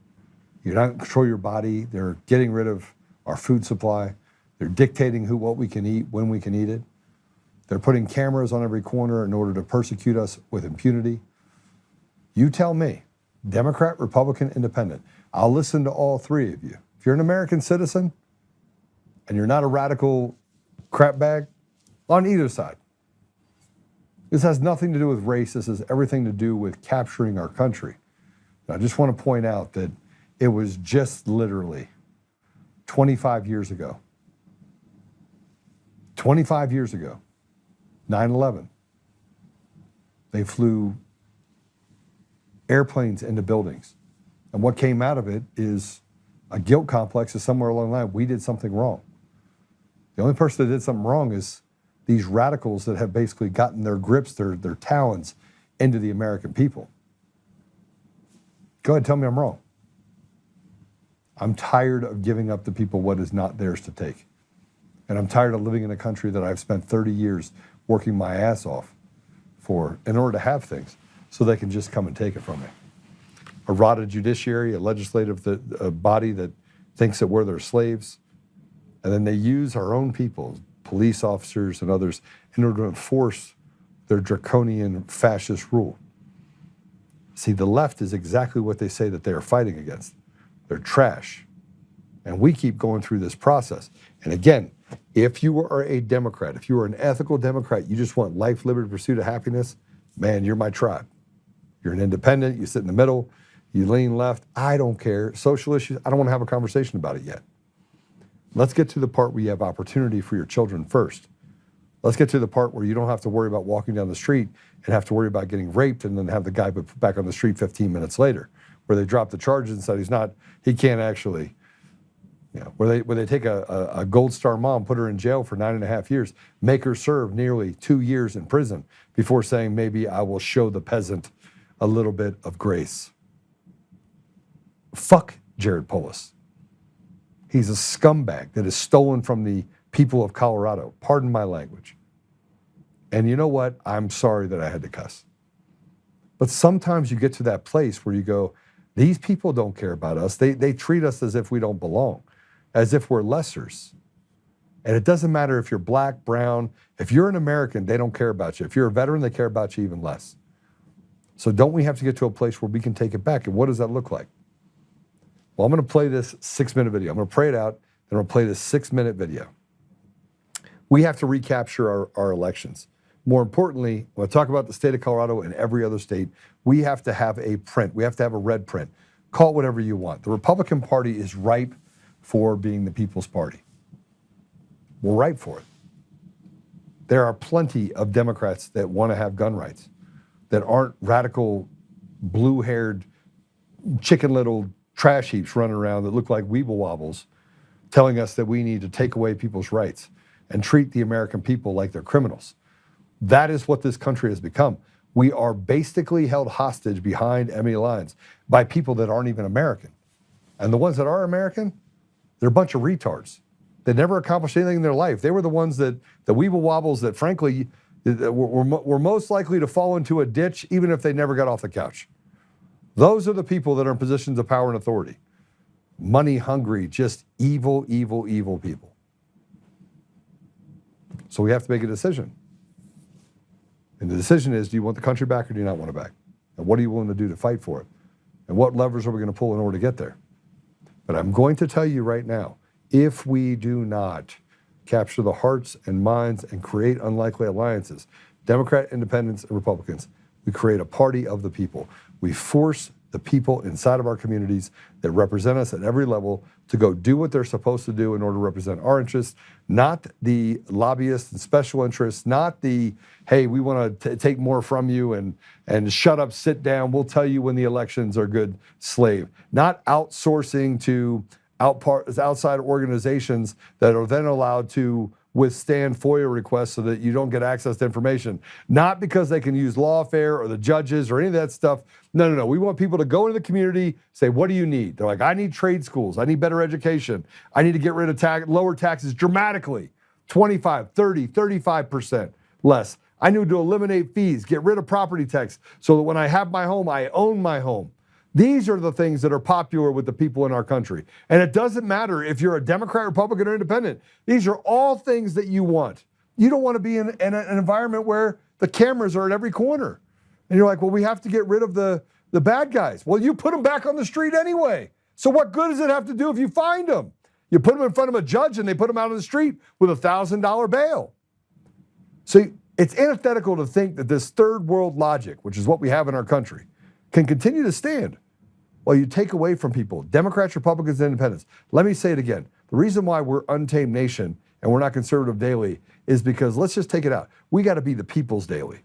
You don't control your body. They're getting rid of our food supply. They're dictating what we can eat, when we can eat it. They're putting cameras on every corner in order to persecute us with impunity. You tell me, Democrat, Republican, Independent. I'll listen to all three of you. If you're an American citizen and you're not a radical crapbag, on either side. This has nothing to do with race. This has everything to do with capturing our country. And I just want to point out that it was just literally 25 years ago. 25 years ago, 9/11. They flew airplanes into buildings. And what came out of it is a guilt complex is somewhere along the line. We did something wrong. The only person that did something wrong is these radicals that have basically gotten their grips, their talons into the American people. Go ahead, tell me I'm wrong. I'm tired of giving up to people what is not theirs to take. And I'm tired of living in a country that I've spent 30 years working my ass off for in order to have things so they can just come and take it from me. A rotted judiciary, a legislative body that thinks that we're their slaves. And then they use our own people, police officers and others, in order to enforce their draconian fascist rule. See, the left is exactly what they say that they are fighting against. They're trash. And we keep going through this process. And again, if you are a Democrat, if you are an ethical Democrat, you just want life, liberty, pursuit of happiness, man, you're my tribe. You're an independent, you sit in the middle, you lean left, I don't care. Social issues, I don't want to have a conversation about it yet. Let's get to the part where you have opportunity for your children first. Let's get to the part where you don't have to worry about walking down the street and have to worry about getting raped and then have the guy put back on the street 15 minutes later, where they drop the charges and said he can't actually, where they take a Gold Star mom, put her in jail for 9.5 years, make her serve nearly 2 years in prison before saying, maybe I will show the peasant a little bit of grace. Fuck Jared Polis. He's a scumbag that is stolen from the people of Colorado. Pardon my language. And you know what? I'm sorry that I had to cuss. But sometimes you get to that place where you go, these people don't care about us. They treat us as if we don't belong, as if we're lessers. And it doesn't matter if you're black, brown. If you're an American, they don't care about you. If you're a veteran, they care about you even less. So don't we have to get to a place where we can take it back? And what does that look like? Well, I'm going to play this 6-minute video. I'm going to pray it out, then I'm going to play this 6-minute video. We have to recapture our elections. More importantly, when I talk about the state of Colorado and every other state, we have to have a print. We have to have a red print. Call it whatever you want. The Republican Party is ripe for being the people's party. We're ripe for it. There are plenty of Democrats that want to have gun rights, that aren't radical, blue-haired, chicken little trash heaps running around that look like weeble wobbles, telling us that we need to take away people's rights and treat the American people like they're criminals. That is what this country has become. We are basically held hostage behind enemy lines by people that aren't even American. And the ones that are American, they're a bunch of retards. They never accomplished anything in their life. They were the ones the weeble wobbles that frankly were most likely to fall into a ditch even if they never got off the couch. Those are the people that are in positions of power and authority. Money hungry, just evil, evil, evil people. So we have to make a decision. And the decision is, do you want the country back or do you not want it back? And what are you willing to do to fight for it? And what levers are we going to pull in order to get there? But I'm going to tell you right now, if we do not capture the hearts and minds and create unlikely alliances, Democrat, Independents, and Republicans, we create a party of the people. We force the people inside of our communities that represent us at every level to go do what they're supposed to do in order to represent our interests, not the lobbyists and special interests, not the, hey, we want to take more from you and shut up, sit down, we'll tell you when the elections are good, slave. Not outsourcing to outside organizations that are then allowed to withstand FOIA requests so that you don't get access to information. Not because they can use lawfare or the judges or any of that stuff. No. We want people to go into the community, say, what do you need? They're like, I need trade schools. I need better education. I need to get rid of lower taxes dramatically, 25, 30, 35% less. I need to eliminate fees, get rid of property tax so that when I have my home, I own my home. These are the things that are popular with the people in our country. And it doesn't matter if you're a Democrat, Republican, or Independent. These are all things that you want. You don't want to be in an environment where the cameras are at every corner. And you're like, well, we have to get rid of the bad guys. Well, you put them back on the street anyway. So what good does it have to do if you find them? You put them in front of a judge and they put them out on the street with a $1,000 bail. So it's antithetical to think that this third world logic, which is what we have in our country, can continue to stand while you take away from people, Democrats, Republicans, and Independents. Let me say it again. The reason why we're Untamed Nation and we're not Conservative Daily is because, let's just take it out, we got to be the people's daily.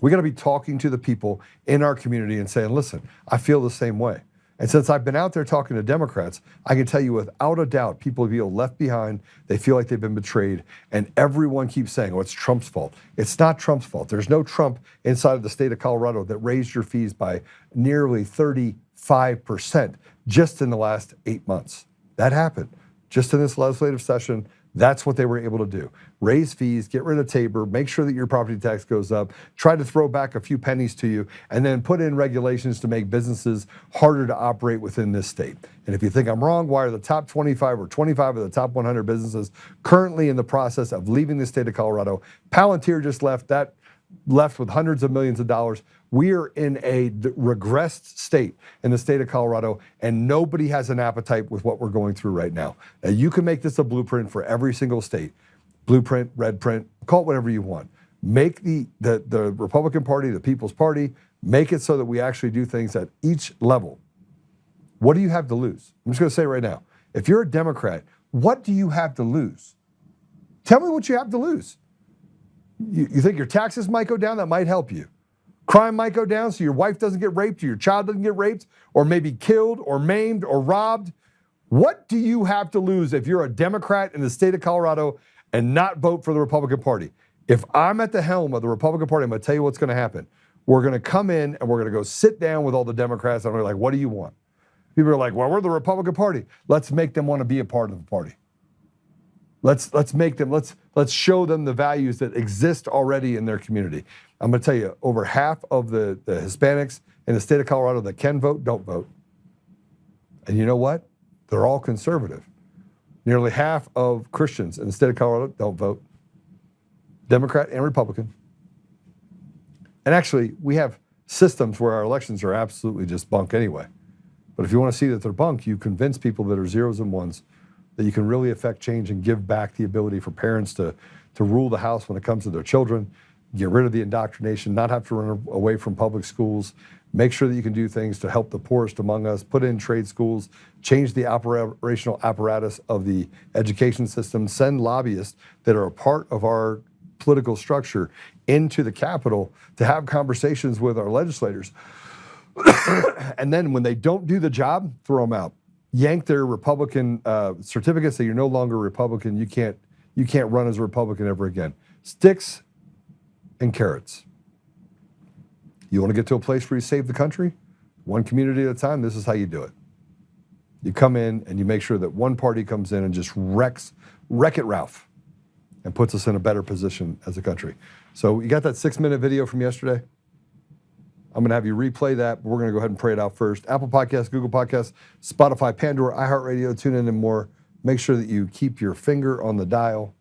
We got to be talking to the people in our community and saying, listen, I feel the same way. And since I've been out there talking to Democrats, I can tell you without a doubt, people feel left behind. They feel like they've been betrayed. And everyone keeps saying, oh, it's Trump's fault. It's not Trump's fault. There's no Trump inside of the state of Colorado that raised your fees by nearly 35% just in the last 8 months. That happened just in this legislative session. That's what they were able to do. Raise fees, get rid of Tabor, make sure that your property tax goes up, try to throw back a few pennies to you, and then put in regulations to make businesses harder to operate within this state. And if you think I'm wrong, why are the top 25 or 25 of the top 100 businesses currently in the process of leaving the state of Colorado? Palantir just left with hundreds of millions of dollars. We are in a regressed state in the state of Colorado, and nobody has an appetite with what we're going through right now. Now, you can make this a blueprint for every single state. Blueprint, red print, call it whatever you want. Make the Republican Party, the People's Party, make it so that we actually do things at each level. What do you have to lose? I'm just going to say right now, if you're a Democrat, what do you have to lose? Tell me what you have to lose. You think your taxes might go down? That might help you. Crime might go down so your wife doesn't get raped or your child doesn't get raped or maybe killed or maimed or robbed. What do you have to lose if you're a Democrat in the state of Colorado and not vote for the Republican Party? If I'm at the helm of the Republican Party, I'm going to tell you what's going to happen. We're going to come in and we're going to go sit down with all the Democrats and we're like, what do you want? People are like, well, we're the Republican Party. Let's make them want to be a part of the party. Let's show them the values that exist already in their community. I'm going to tell you, over half of the Hispanics in the state of Colorado that can vote, don't vote. And you know what? They're all conservative. Nearly half of Christians in the state of Colorado don't vote. Democrat and Republican. And actually, we have systems where our elections are absolutely just bunk anyway. But if you want to see that they're bunk, you convince people that are zeros and ones that you can really affect change and give back the ability for parents to rule the house when it comes to their children, get rid of the indoctrination, not have to run away from public schools, make sure that you can do things to help the poorest among us, put in trade schools, change the operational apparatus of the education system, send lobbyists that are a part of our political structure into the Capitol to have conversations with our legislators. And then when they don't do the job, throw them out. Yank their Republican certificates, say you're no longer a Republican, you can't run as a Republican ever again. Sticks and carrots. You want to get to a place where you save the country? One community at a time, this is how you do it. You come in and you make sure that one party comes in and just Wreck-It Ralph and puts us in a better position as a country. So you got that 6-minute video from yesterday? I'm going to have you replay that, but we're going to go ahead and pray it out first. Apple Podcasts, Google Podcasts, Spotify, Pandora, iHeartRadio, TuneIn, and more. Make sure that you keep your finger on the dial.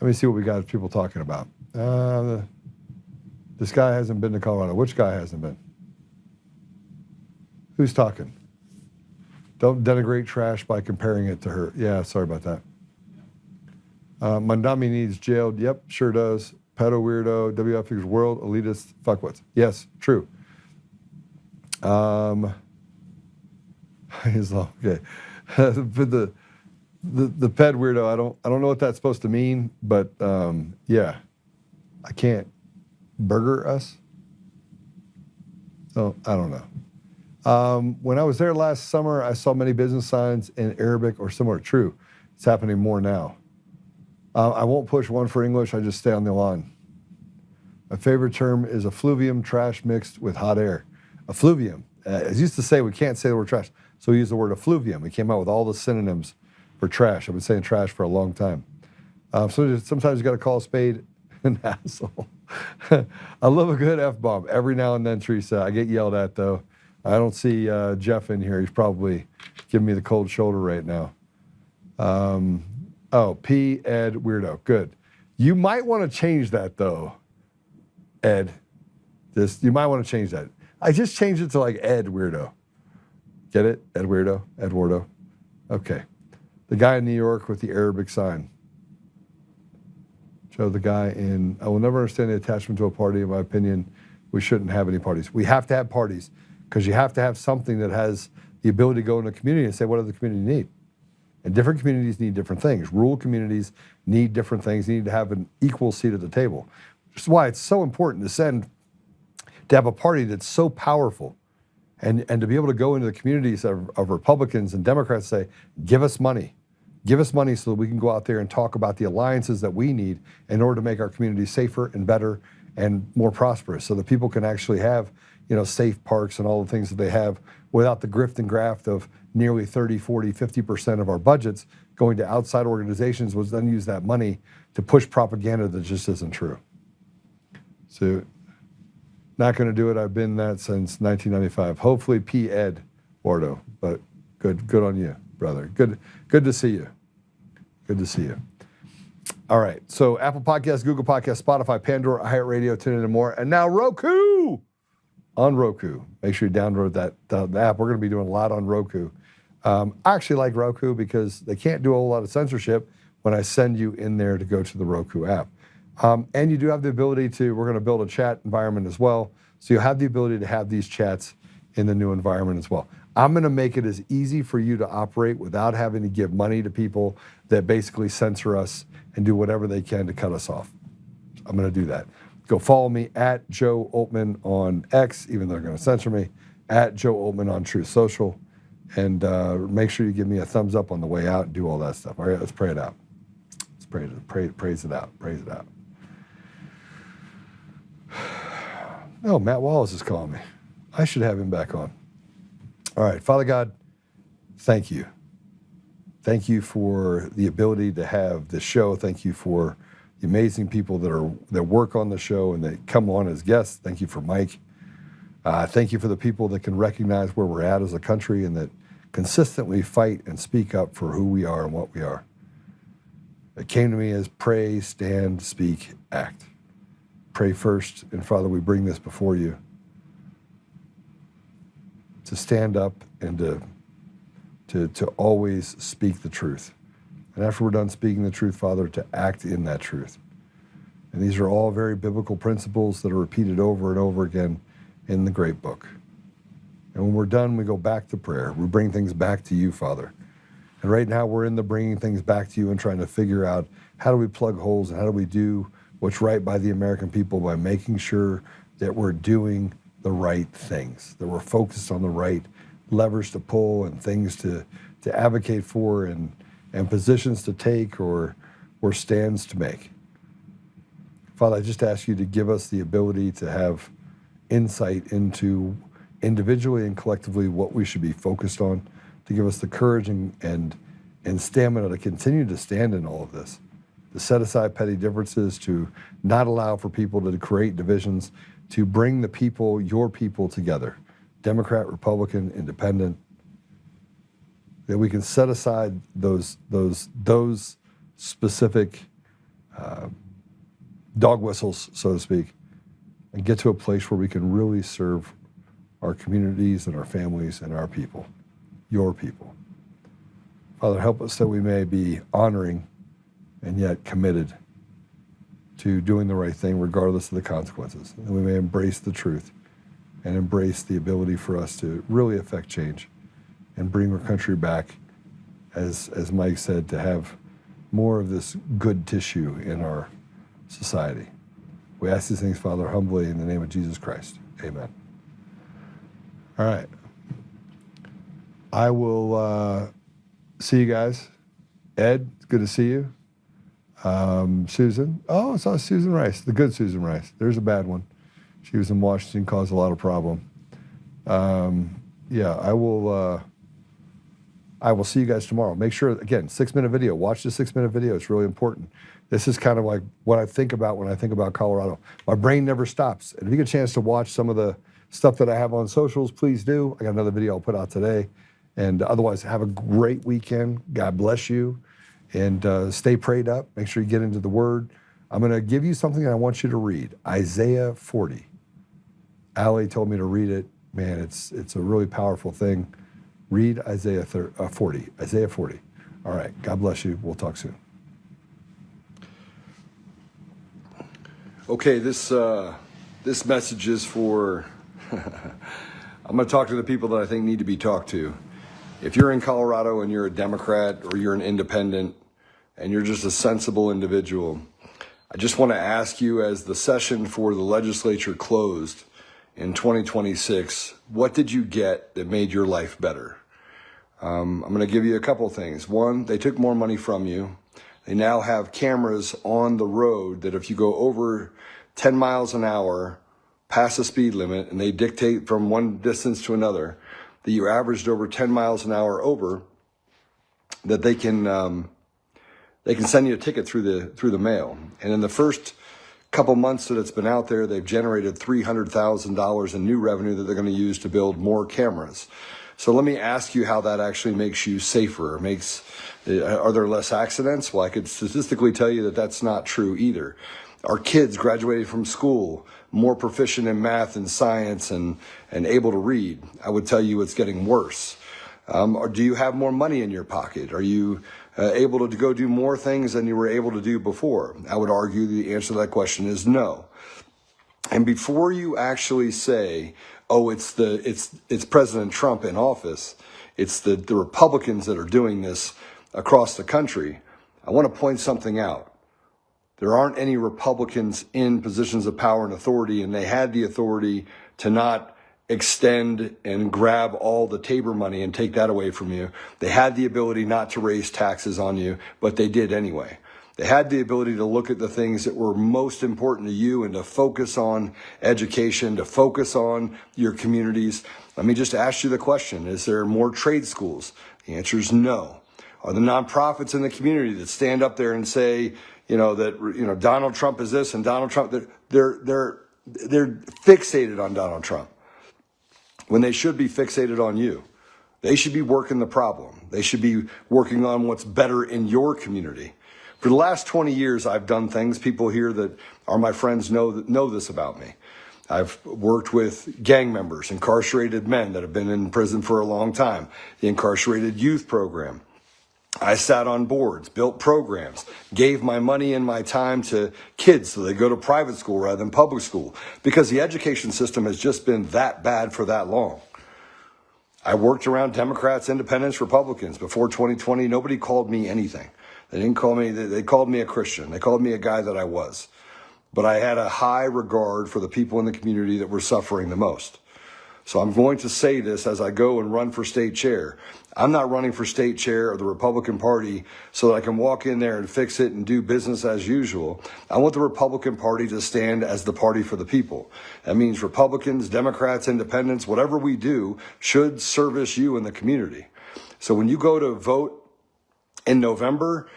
Let me see what we got people talking about. This guy hasn't been to Colorado. Which guy hasn't been? Who's talking? Don't denigrate trash by comparing it to her. Yeah, sorry about that. Mandami needs jailed. Yep, sure does. Pedo weirdo, WF figures world, elitist, fuckwits. Yes, true. He's okay. the ped weirdo, I don't know what that's supposed to mean, but yeah, I can't burger us. So I don't know. When I was there last summer, I saw many business signs in Arabic or similar. True, it's happening more now. I won't push one for English. I just stay on the line. My favorite term is effluvium, trash mixed with hot air. Effluvium. As used to say, we can't say the word trash, so we use the word effluvium. We came out with all the synonyms for trash. I've been saying trash for a long time. So sometimes you got to call a spade an asshole. I love a good F-bomb every now and then, Teresa. I get yelled at, though. I don't see Jeff in here. He's probably giving me the cold shoulder right now. P. Ed weirdo. Good. You might want to change that, though, Ed. You might want to change that. I just changed it to like Ed weirdo. Get it? Ed weirdo. Eduardo. Okay. The guy in New York with the Arabic sign. Joe, the guy in, I will never understand the attachment to a party. In my opinion, we shouldn't have any parties. We have to have parties because you have to have something that has the ability to go in a community and say, what does the community need? And different communities need different things. Rural communities need different things. They need to have an equal seat at the table. Which is why it's so important to send to have a party that's so powerful and to be able to go into the communities of Republicans and Democrats and say, give us money so that we can go out there and talk about the alliances that we need in order to make our communities safer and better and more prosperous, so that people can actually have, safe parks and all the things that they have without the grift and graft of nearly 30, 40, 50% of our budgets going to outside organizations, which then use that money to push propaganda that just isn't true. So, not going to do it. I've been that since 1995. Hopefully, P.Ed. Ordo, but good on you, brother. Good to see you. Good to see you. All right. So, Apple Podcasts, Google Podcasts, Spotify, Pandora, iHeartRadio, TuneIn, and more. And now Roku. On Roku. Make sure you download the app. We're going to be doing a lot on Roku. I actually like Roku because they can't do a whole lot of censorship when I send you in there to go to the Roku app. And you do have the ability we're going to build a chat environment as well. So you have the ability to have these chats in the new environment as well. I'm going to make it as easy for you to operate without having to give money to people that basically censor us and do whatever they can to cut us off. I'm going to do that. Go follow me at Joe Oltmann on X, even though they're going to censor me, at Joe Oltmann on Truth Social. And make sure you give me a thumbs up on the way out and do all that stuff. All right, let's pray it out. Let's praise it out. Praise it out. Oh, Matt Wallace is calling me. I should have him back on. All right, Father God, thank you. Thank you for the ability to have this show. Thank you for the amazing people that work on the show and that come on as guests. Thank you for Mike. Thank you for the people that can recognize where we're at as a country and that consistently fight and speak up for who we are and what we are. It came to me as pray, stand, speak, act. Pray first, and Father, we bring this before you to stand up and to always speak the truth. And after we're done speaking the truth, Father, to act in that truth. And these are all very biblical principles that are repeated over and over again in the great book. And when we're done, we go back to prayer. We bring things back to you, Father. And right now we're in the bringing things back to you and trying to figure out how do we plug holes and how do we do what's right by the American people by making sure that we're doing the right things, that we're focused on the right levers to pull and things to advocate for and positions to take or stands to make. Father, I just ask you to give us the ability to have insight into individually and collectively what we should be focused on, to give us the courage and stamina to continue to stand in all of this, to set aside petty differences, to not allow for people to create divisions, to bring the people, your people, together, Democrat, Republican, Independent, that we can set aside those specific dog whistles, so to speak, and get to a place where we can really serve our communities and our families and our people, your people. Father, help us that we may be honoring and yet committed to doing the right thing regardless of the consequences. And we may embrace the truth and embrace the ability for us to really affect change and bring our country back, as Mike said, to have more of this good tissue in our society. We ask these things, Father, humbly in the name of Jesus Christ. Amen. All right. I will see you guys. Ed, it's good to see you. Susan. Oh, I saw Susan Rice, the good Susan Rice. There's a bad one. She was in Washington, caused a lot of problem. Yeah, I will see you guys tomorrow. Make sure, again, 6-minute video. Watch the 6-minute video. It's really important. This is kind of like what I think about when I think about Colorado. My brain never stops. And if you get a chance to watch some of the stuff that I have on socials, please do. I got another video I'll put out today. And otherwise, have a great weekend. God bless you. And stay prayed up. Make sure you get into the Word. I'm going to give you something I want you to read. Isaiah 40. Allie told me to read it. Man, it's a really powerful thing. Read Isaiah 40. Isaiah 40. All right. God bless you. We'll talk soon. Okay, this message is for, I'm going to talk to the people that I think need to be talked to. If you're in Colorado and you're a Democrat or you're an independent and you're just a sensible individual, I just want to ask you, as the session for the legislature closed in 2026, what did you get that made your life better? I'm going to give you a couple things. One, they took more money from you. They now have cameras on the road that if you go over 10 miles an hour past the speed limit, and they dictate from one distance to another that you averaged over 10 miles an hour over, that they can send you a ticket through the mail. And in the first couple months that it's been out there, they've generated $300,000 in new revenue that they're going to use to build more cameras. So let me ask you how that actually makes you safer. Are there less accidents? Well, I could statistically tell you that that's not true either. Are kids graduating from school more proficient in math and science and able to read? I would tell you it's getting worse. Or do you have more money in your pocket? Are you able to go do more things than you were able to do before? I would argue the answer to that question is no. And before you actually say, oh, it's President Trump in office, it's the Republicans that are doing this across the country, I want to point something out. There aren't any Republicans in positions of power and authority, and they had the authority to not extend and grab all the Tabor money and take that away from you. They had the ability not to raise taxes on you, but they did anyway. They had the ability to look at the things that were most important to you and to focus on education, to focus on your communities. Let me just ask you the question, is there more trade schools? The answer is no. Are the nonprofits in the community that stand up there and say, that Donald Trump is this and Donald Trump, they're fixated on Donald Trump when they should be fixated on you. They should be working the problem. They should be working on what's better in your community. For the last 20 years, I've done things. People here that are my friends know this about me. I've worked with gang members, incarcerated men that have been in prison for a long time, the incarcerated youth program. I sat on boards, built programs, gave my money and my time to kids so they go to private school rather than public school, because the education system has just been that bad for that long. I worked around Democrats, Independents, Republicans. Before 2020, nobody called me anything. They didn't call me, they called me a Christian. They called me a guy that I was. But I had a high regard for the people in the community that were suffering the most. So I'm going to say this as I go and run for state chair. I'm not running for state chair of the Republican Party so that I can walk in there and fix it and do business as usual. I want the Republican Party to stand as the party for the people. That means Republicans, Democrats, Independents, whatever we do should service you in the community. So when you go to vote in November,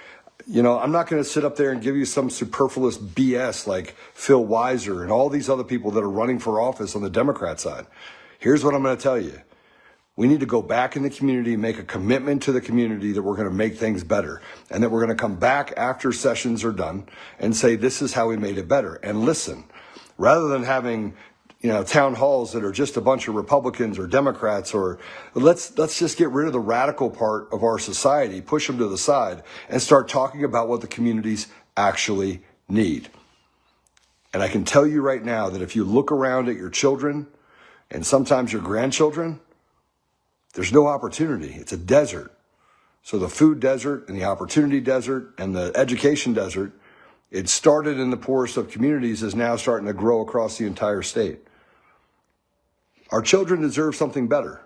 I'm not going to sit up there and give you some superfluous BS like Phil Weiser and all these other people that are running for office on the Democrat side. Here's what I'm going to tell you. We need to go back in the community, make a commitment to the community that we're going to make things better, and that we're going to come back after sessions are done and say, this is how we made it better. And listen, rather than having, town halls that are just a bunch of Republicans or Democrats, or let's just get rid of the radical part of our society, push them to the side, and start talking about what the communities actually need. And I can tell you right now that if you look around at your children and sometimes your grandchildren, there's no opportunity. It's a desert. So the food desert and the opportunity desert and the education desert, it started in the poorest of communities, is now starting to grow across the entire state. Our children deserve something better.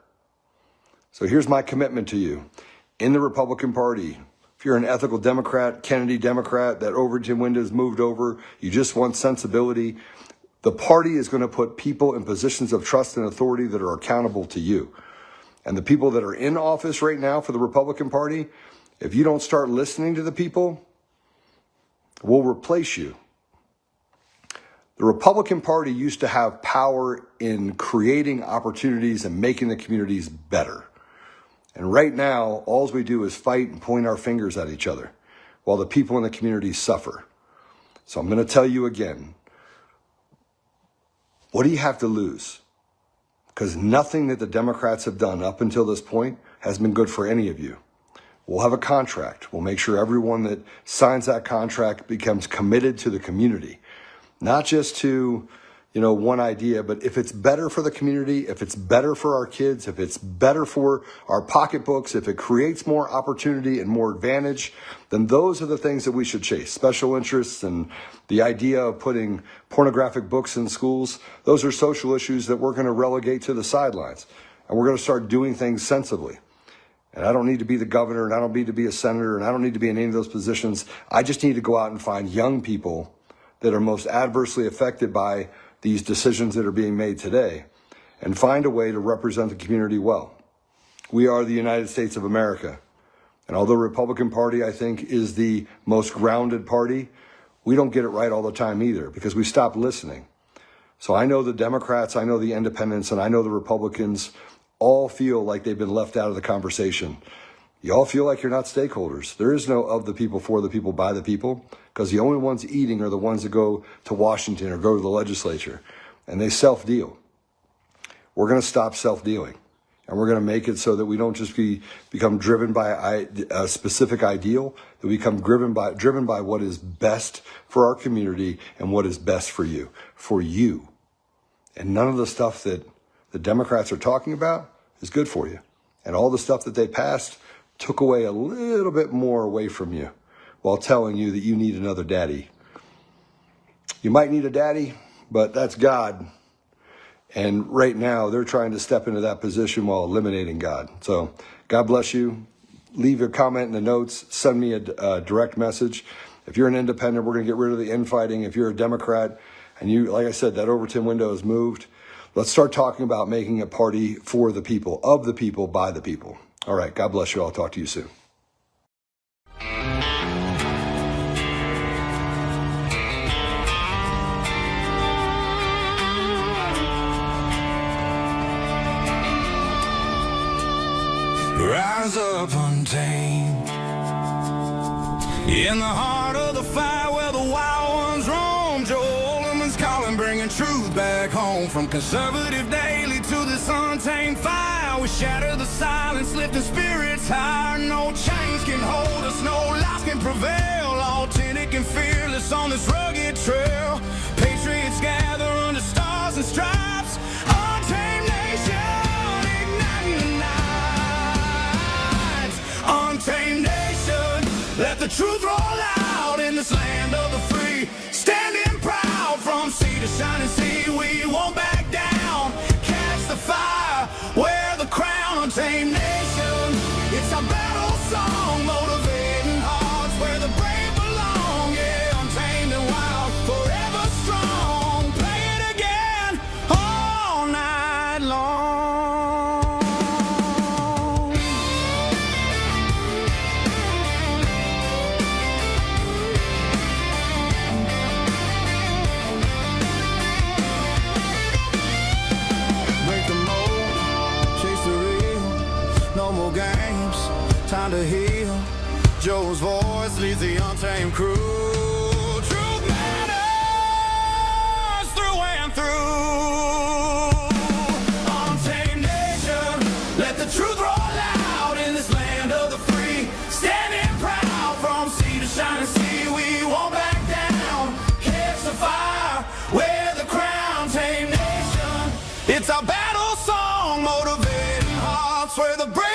So here's my commitment to you. In the Republican Party, if you're an ethical Democrat, Kennedy Democrat, that Overton window's moved over, you just want sensibility, the party is going to put people in positions of trust and authority that are accountable to you. And the people that are in office right now for the Republican Party, if you don't start listening to the people, we'll replace you. The Republican Party used to have power in creating opportunities and making the communities better. And right now, all we do is fight and point our fingers at each other while the people in the community suffer. So I'm going to tell you again, what do you have to lose? Because nothing that the Democrats have done up until this point has been good for any of you. We'll have a contract. We'll make sure everyone that signs that contract becomes committed to the community, not just to, one idea, but if it's better for the community, if it's better for our kids, if it's better for our pocketbooks, if it creates more opportunity and more advantage, then those are the things that we should chase. Special interests and the idea of putting pornographic books in schools, those are social issues that we're going to relegate to the sidelines. And we're going to start doing things sensibly. And I don't need to be the governor, and I don't need to be a senator, and I don't need to be in any of those positions. I just need to go out and find young people that are most adversely affected by these decisions that are being made today and find a way to represent the community well. We are the United States of America. And although the Republican Party, I think, is the most grounded party, we don't get it right all the time either because we stop listening. So I know the Democrats, I know the independents, and I know the Republicans all feel like they've been left out of the conversation. You all feel like you're not stakeholders. There is no of the people, for the people, by the people, because the only ones eating are the ones that go to Washington or go to the legislature, and they self-deal. We're going to stop self-dealing, and we're going to make it so that we don't just become driven by a specific ideal, that we become driven by what is best for our community and what is best for you. And none of the stuff that the Democrats are talking about is good for you. And all the stuff that they passed took away a little bit more away from you while telling you that you need another daddy. You might need a daddy, but that's God. And right now, they're trying to step into that position while eliminating God. So God bless you. Leave your comment in the notes. Send me a direct message. If you're an independent, we're going to get rid of the infighting. If you're a Democrat, and you, like I said, that Overton window has moved, let's start talking about making a party for the people, of the people, by the people. All right. God bless you. I'll talk to you soon. Rise up untamed in the heart of the fire where the wild ones roam. Joe Oltmann's calling, bringing truth back home. From conservative daily to this untamed fire, we shatter the silence, lifting spirits higher. No chains can hold us, no lies can prevail. Authentic and fearless on this rugged trail. Patriots gather under stars and stripes. Untamed nation, igniting the night. Untamed nation, let the truth roll out in this land of the free. Standing proud from sea to shining sea, we won't back down. Catch the fire, wear the crown. Untamed nation, it's our battle song, motivating hearts where the brave belong. Yeah, untamed and wild, forever strong. Play it again all night long. Break the mold, chase the real, no more games, time to heal. Joe's voice leads the untamed crew. Truth matters through and through. Untamed nation, let the truth roll out in this land of the free. Standing proud from sea to shining sea, we won't back down. Catch the fire, wear the crown. Untamed nation, it's our battle song, motivating hearts where the brave